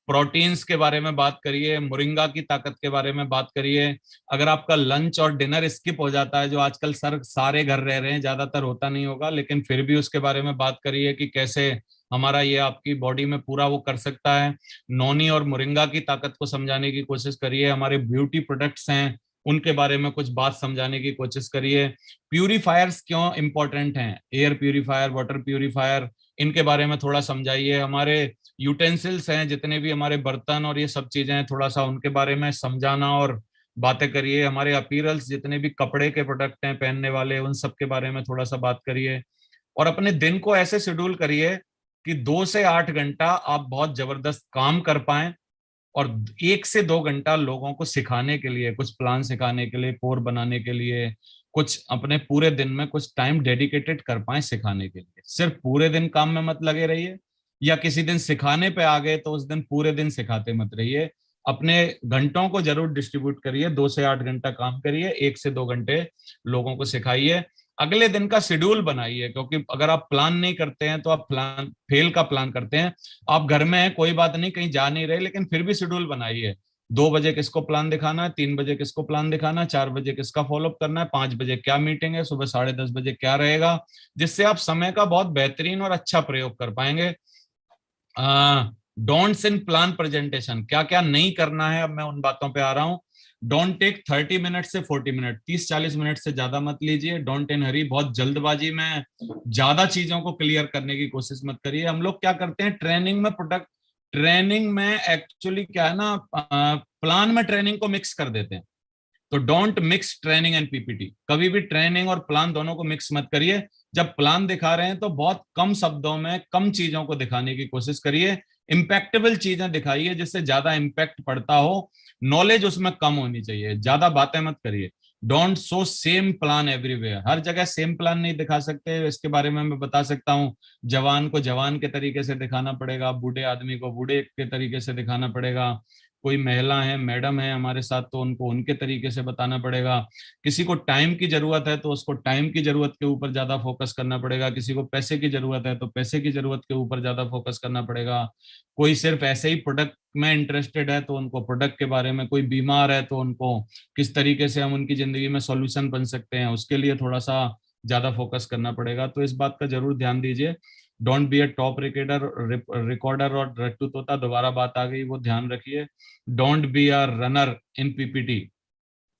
प्रोटीन्स के बारे में बात करिए, मोरिंगा की ताकत के बारे में बात करिए। अगर आपका लंच और डिनर स्किप हो जाता है, जो आजकल सारे घर रह रहे हैं, ज्यादातर होता नहीं होगा, लेकिन फिर भी उसके बारे में बात करिए कि कैसे हमारा ये आपकी बॉडी में पूरा वो कर सकता है। नोनी और मोरिंगा की ताकत को समझाने की कोशिश करिए। हमारे ब्यूटी प्रोडक्ट्स हैं उनके बारे में कुछ बात समझाने की कोशिश करिए। प्यूरिफायर्स क्यों इंपॉर्टेंट हैं, एयर प्यूरिफायर, वाटर प्यूरिफायर, इनके बारे में थोड़ा समझाइए। हमारे यूटेंसिल्स हैं जितने भी हमारे बर्तन और ये सब चीजें हैं, थोड़ा सा उनके बारे में समझाना और बातें करिए। हमारे अपीयरल्स जितने भी कपड़े के प्रोडक्ट हैं पहनने वाले, उन सब के बारे में थोड़ा सा बात करिए। और अपने दिन को ऐसे शेड्यूल करिए कि 2 से 8 घंटा आप बहुत जबरदस्त काम कर पाएं और 1 से 2 घंटा लोगों को सिखाने के लिए, कुछ प्लान सिखाने के लिए, कोर बनाने के लिए, कुछ अपने पूरे दिन में कुछ टाइम डेडिकेटेड कर पाए सिखाने के लिए। सिर्फ पूरे दिन काम में मत लगे रहिए, या किसी दिन सिखाने पे आ गए तो उस दिन पूरे दिन सिखाते मत रहिए। अपने घंटों को जरूर डिस्ट्रीब्यूट करिए। 2 से 8 घंटा काम करिए, 1 से 2 घंटे लोगों को सिखाइए। अगले दिन का शेड्यूल बनाइए, क्योंकि अगर आप प्लान नहीं करते हैं तो आप प्लान फेल का प्लान करते हैं। आप घर में हैं, कोई बात नहीं, कहीं जा नहीं रहे, लेकिन फिर भी शेड्यूल बनाइए। 2 बजे किसको प्लान दिखाना है, 3 बजे किसको प्लान दिखाना है, 4 बजे किसका फॉलोअप करना है, 5 बजे क्या मीटिंग है, सुबह 10:30 बजे क्या रहेगा, जिससे आप समय का बहुत बेहतरीन और अच्छा प्रयोग कर पाएंगे। डोंट्स इन प्लान प्रेजेंटेशन, क्या क्या नहीं करना है, अब मैं उन बातों पे आ रहा हूं। डोंट टेक 30 मिनट से 40 मिनट, 30-40 मिनट से ज्यादा मत लीजिए। डोंट इन हरी, बहुत जल्दबाजी में ज्यादा चीजों को क्लियर करने की कोशिश मत करिए। हम लोग क्या करते हैं ट्रेनिंग में, प्रोडक्ट ट्रेनिंग में एक्चुअली क्या है ना, प्लान में ट्रेनिंग को मिक्स कर देते हैं। तो don't mix training and PPT, कभी भी ट्रेनिंग और प्लान दोनों को मिक्स मत करिए। जब प्लान दिखा रहे हैं तो बहुत कम शब्दों में कम चीजों को दिखाने की कोशिश करिए, इम्पैक्टेबल चीजें दिखाइए जिससे ज्यादा इम्पैक्ट पड़ता हो, नॉलेज उसमें कम होनी चाहिए, ज्यादा बातें मत करिए। Don't show same plan everywhere, हर जगह सेम प्लान नहीं दिखा सकते, इसके बारे में मैं बता सकता हूँ। जवान को जवान के तरीके से दिखाना पड़ेगा, बूढ़े आदमी को बूढ़े के तरीके से दिखाना पड़ेगा, कोई महिला है मैडम है हमारे साथ तो उनको उनके तरीके से बताना पड़ेगा, किसी को टाइम की जरूरत है तो उसको टाइम की जरूरत के ऊपर ज्यादा फोकस करना पड़ेगा, किसी को पैसे की जरूरत है तो पैसे की जरूरत के ऊपर ज्यादा फोकस करना पड़ेगा, कोई सिर्फ ऐसे ही प्रोडक्ट में इंटरेस्टेड है तो उनको प्रोडक्ट के बारे में, कोई बीमार है तो उनको किस तरीके से हम उनकी जिंदगी में सॉल्यूशन बन सकते हैं उसके लिए थोड़ा सा ज्यादा फोकस करना पड़ेगा। तो इस बात का जरूर ध्यान दीजिए। Don't be a top recorder और रट्टू तोता, दोबारा बात आ गई वो ध्यान रखिए। Don't be a runner in PPT,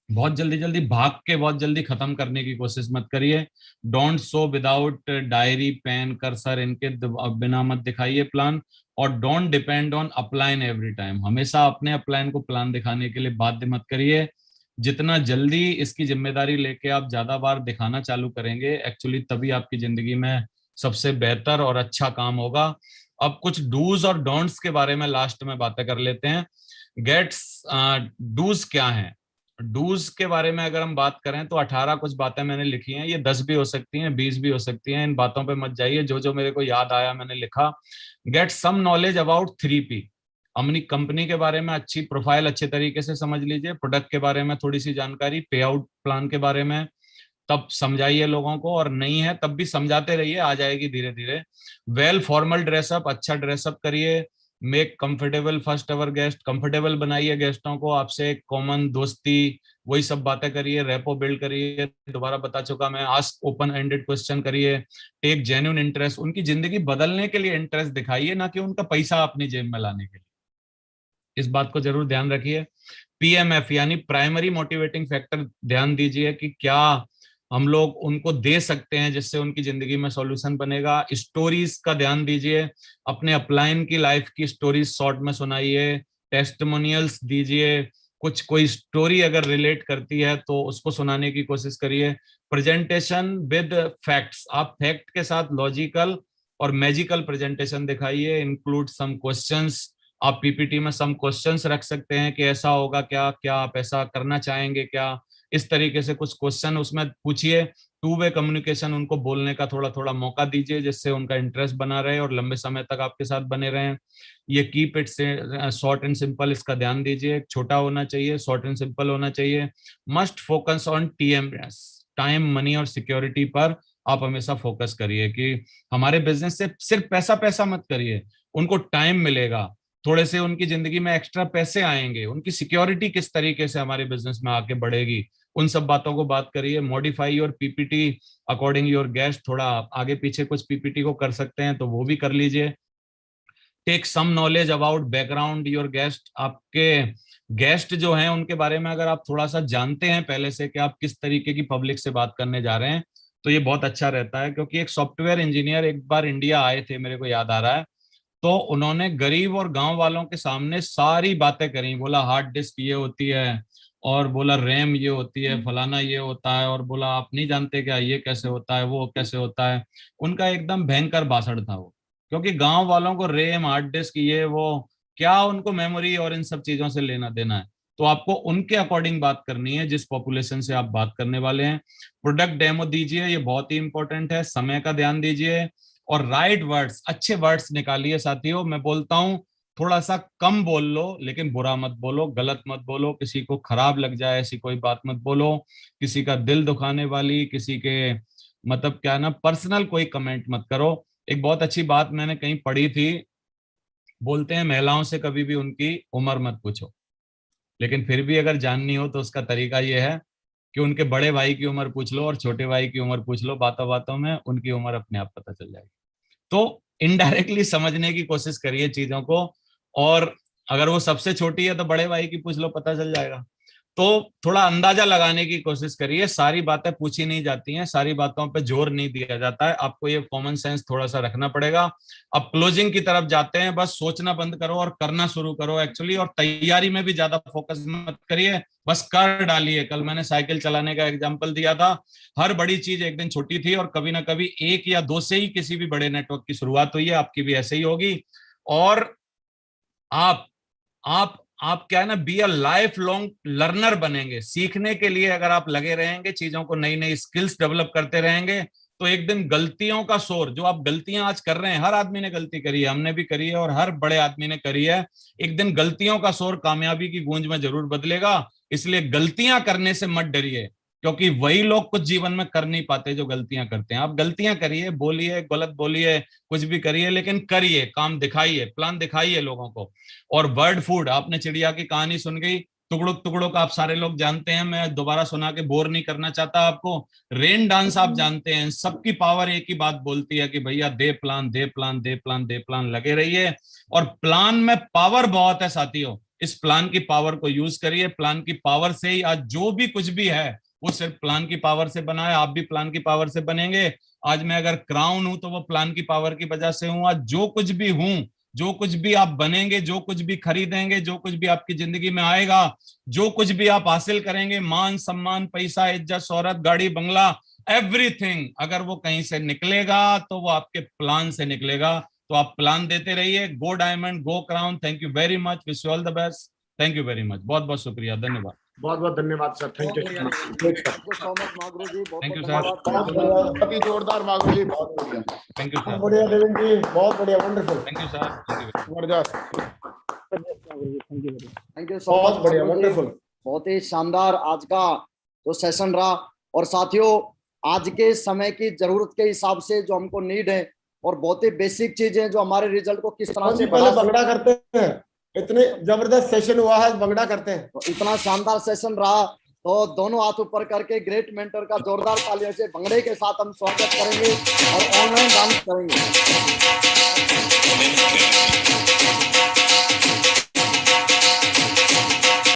बहुत जल्दी जल्दी भाग के बहुत जल्दी खत्म करने की कोशिश मत करिए। Don't show without diary pen cursor, इनके बिना मत दिखाइए प्लान। और don't depend on upline every time, हमेशा अपने अपलाइन को प्लान दिखाने के लिए बाध्य मत करिए। जितना जल्दी इसकी जिम्मेदारी लेके आप ज्यादा बार दिखाना चालू करेंगे एक्चुअली तभी आपकी जिंदगी में सबसे बेहतर और अच्छा काम होगा। अब कुछ डूज और डोंट्स के बारे में लास्ट में बातें कर लेते हैं। गेट्स डूज क्या है? डूज के बारे में अगर हम बात करें तो 18 कुछ बातें मैंने लिखी हैं, ये 10 भी हो सकती हैं 20 भी हो सकती हैं, इन बातों पे मत जाइए, जो जो मेरे को याद आया मैंने लिखा। Get some knowledge about 3P, अपनी कंपनी के बारे में अच्छी प्रोफाइल अच्छे तरीके से समझ लीजिए, प्रोडक्ट के बारे में थोड़ी सी जानकारी, पे आउट प्लान के बारे में तब समझाइए लोगों को, और नहीं है तब भी समझाते रहिए, आ जाएगी धीरे धीरे। वेल फॉर्मल ड्रेसअप, अच्छा ड्रेसअप करिए। मेक कंफर्टेबल फर्स्ट अवर गेस्ट, कंफर्टेबल बनाइए गेस्टों को, आपसे कॉमन दोस्ती वही सब बातें करिए, रेपो बिल्ड करिए, दोबारा बता चुका मैं। आस्क ओपन एंडेड क्वेश्चन करिए। टेक जेन्युइन इंटरेस्ट, उनकी जिंदगी बदलने के लिए इंटरेस्ट दिखाइए, ना कि उनका पैसा अपनी जेब में लाने के लिए, इस बात को जरूर ध्यान रखिए। पीएमएफ यानी प्राइमरी मोटिवेटिंग फैक्टर ध्यान दीजिए कि क्या हम लोग उनको दे सकते हैं जिससे उनकी जिंदगी में सॉल्यूशन बनेगा। स्टोरीज का ध्यान दीजिए, अपने अपलाइन की लाइफ की स्टोरीज शॉर्ट में सुनाइए, टेस्टिमोनियल्स दीजिए, कुछ कोई स्टोरी अगर रिलेट करती है तो उसको सुनाने की कोशिश करिए। प्रेजेंटेशन विद फैक्ट्स, आप फैक्ट के साथ लॉजिकल और मैजिकल प्रेजेंटेशन दिखाइए। इंक्लूड सम क्वेश्चंस, आप पीपीटी में सम क्वेश्चंस रख सकते हैं कि ऐसा होगा क्या, क्या आप ऐसा करना चाहेंगे क्या, इस तरीके से कुछ क्वेश्चन उसमें पूछिए। टू वे कम्युनिकेशन, उनको बोलने का थोड़ा थोड़ा मौका दीजिए जिससे उनका इंटरेस्ट बना रहे और लंबे समय तक आपके साथ बने रहें। ये keep it short and simple, इसका ध्यान दीजिए, छोटा होना चाहिए, शॉर्ट एंड सिंपल होना चाहिए। Must focus on TMS, time money और सिक्योरिटी पर आप हमेशा फोकस करिए कि हमारे बिजनेस से सिर्फ पैसा पैसा मत करिए, उनको टाइम मिलेगा, थोड़े से उनकी जिंदगी में एक्स्ट्रा पैसे आएंगे, उनकी सिक्योरिटी किस तरीके से हमारे बिजनेस में आके बढ़ेगी, उन सब बातों को बात करिए। Modify your PPT according your guest, थोड़ा आगे पीछे कुछ पीपीटी को कर सकते हैं तो वो भी कर लीजिए। Take some knowledge about background your guest, आपके गेस्ट जो हैं उनके बारे में अगर आप थोड़ा सा जानते हैं पहले से कि आप किस तरीके की पब्लिक से बात करने जा रहे हैं तो ये बहुत अच्छा रहता है। क्योंकि एक सॉफ्टवेयर इंजीनियर एक बार इंडिया आए थे, मेरे को याद आ रहा है, तो उन्होंने गरीब और गांव वालों के सामने सारी बातें करी, बोला हार्ड डिस्क ये होती है, और बोला रैम ये होती है, फलाना ये होता है, और बोला आप नहीं जानते क्या ये कैसे होता है वो कैसे होता है। उनका एकदम भयंकर भाषण था वो, क्योंकि गांव वालों को रैम हार्ड डिस्क ये वो क्या, उनको मेमोरी और इन सब चीजों से लेना देना है। तो आपको उनके अकॉर्डिंग बात करनी है जिस पॉपुलेशन से आप बात करने वाले हैं। प्रोडक्ट डेमो दीजिए, ये बहुत ही इंपॉर्टेंट है। समय का ध्यान दीजिए और राइट वर्ड्स, अच्छे वर्ड्स निकालिए साथियों। मैं बोलता हूं थोड़ा सा कम बोल लो, लेकिन बुरा मत बोलो, गलत मत बोलो, किसी को खराब लग जाए ऐसी कोई बात मत बोलो, किसी का दिल दुखाने वाली, किसी के मतलब क्या ना पर्सनल कोई कमेंट मत करो। एक बहुत अच्छी बात मैंने कहीं पढ़ी थी, बोलते हैं महिलाओं से कभी भी उनकी उम्र मत पूछो, लेकिन फिर भी अगर जाननी हो तो उसका तरीका यह है कि उनके बड़े भाई की उम्र पूछ लो और छोटे भाई की उम्र पूछ लो, बातों बातों में उनकी उम्र अपने आप पता चल जाएगी। तो इनडायरेक्टली समझने की कोशिश करिए चीजों को, और अगर वो सबसे छोटी है तो बड़े भाई की पूछ लो, पता चल जाएगा। तो थोड़ा अंदाजा लगाने की कोशिश करिए। सारी बातें पूछी नहीं जाती हैं, सारी बातों पे जोर नहीं दिया जाता है, आपको ये कॉमन सेंस थोड़ा सा रखना पड़ेगा। अब क्लोजिंग की तरफ जाते हैं, बस सोचना बंद करो और करना शुरू करो एक्चुअली, और तैयारी में भी ज्यादा फोकस मत करिए, बस कर डालिए। कल मैंने साइकिल चलाने का एग्जांपल दिया था, हर बड़ी चीज एक दिन छोटी थी और कभी ना कभी 1 या 2 से ही किसी भी बड़े नेटवर्क की शुरुआत हुई है, आपकी भी ऐसे ही होगी। और आप क्या है ना, be a life long learner बनेंगे। सीखने के लिए अगर आप लगे रहेंगे, चीजों को नई नई स्किल्स डेवलप करते रहेंगे, तो एक दिन गलतियों का शोर, जो आप गलतियां आज कर रहे हैं, हर आदमी ने गलती करी है, हमने भी करी है और हर बड़े आदमी ने करी है, एक दिन गलतियों का शोर कामयाबी की गूंज में जरूर बदलेगा। इसलिए गलतियां करने से मत डरिए, क्योंकि वही लोग कुछ जीवन में कर नहीं पाते जो गलतियां करते हैं। आप गलतियां करिए, बोलिए, गलत बोलिए, कुछ भी करिए, लेकिन करिए, काम दिखाइए, प्लान दिखाइए लोगों को। और बर्ड फूड, आपने चिड़िया की कहानी सुन गई, टुकड़ों टुकड़ों का आप सारे लोग जानते हैं, मैं दोबारा सुना के बोर नहीं करना चाहता आपको। रेन डांस आप जानते हैं, सबकी पावर एक ही बात बोलती है कि भैया दे प्लान, दे प्लान, दे प्लान, दे प्लान, लगे रहिए। और प्लान में पावर बहुत है साथियों, इस प्लान की पावर को यूज करिए। प्लान की पावर से ही आज जो भी कुछ भी है वो सिर्फ प्लान की पावर से बना है, आप भी प्लान की पावर से बनेंगे। आज मैं अगर क्राउन हूं तो वो प्लान की पावर की वजह से हूं। आज जो कुछ भी हूं, जो कुछ भी आप बनेंगे, जो कुछ भी खरीदेंगे, जो कुछ भी आपकी जिंदगी में आएगा, जो कुछ भी आप हासिल करेंगे, मान सम्मान, पैसा, इज्जत, शोहरत, गाड़ी, बंगला, एवरीथिंग, अगर वो कहीं से निकलेगा तो वो आपके प्लान से निकलेगा। तो आप प्लान देते रहिए। Go diamond, go crown. Thank you very much, wish you all the best. Thank you very much, बहुत बहुत शुक्रिया, धन्यवाद। बहुत बहुत धन्यवाद sir, thank you so much Magru ji, बहुत Thank you, बहुत sir. धन्यवाद। अभी जोरदार मागरू जी, बहुत बढ़िया, थैंक यू बहुत सर, बढ़िया देवेंद्र जी, बहुत बढ़िया, wonderful, thank you sir, thank you. जबरदस्त, थैंक यू सो बहुत मच बढ़िया, मागरू जी। वंडरफुल। बहुत ही शानदार आज का जो सेशन रहा। और साथियों, आज के समय की जरूरत के हिसाब से जो हमको नीड है, और बहुत ही बेसिक चीजें जो हमारे रिजल्ट को किस तरह से पहले भंगड़ा करते हैं, इतने जबरदस्त सेशन हुआ है, भंगड़ा करते हैं। तो इतना शानदार सेशन रहा, तो दोनों हाथ ऊपर करके ग्रेट मेंटर का जोरदार तालियों से भंगड़े के साथ हम स्वागत करेंगे और ऑनलाइन डांस करेंगे।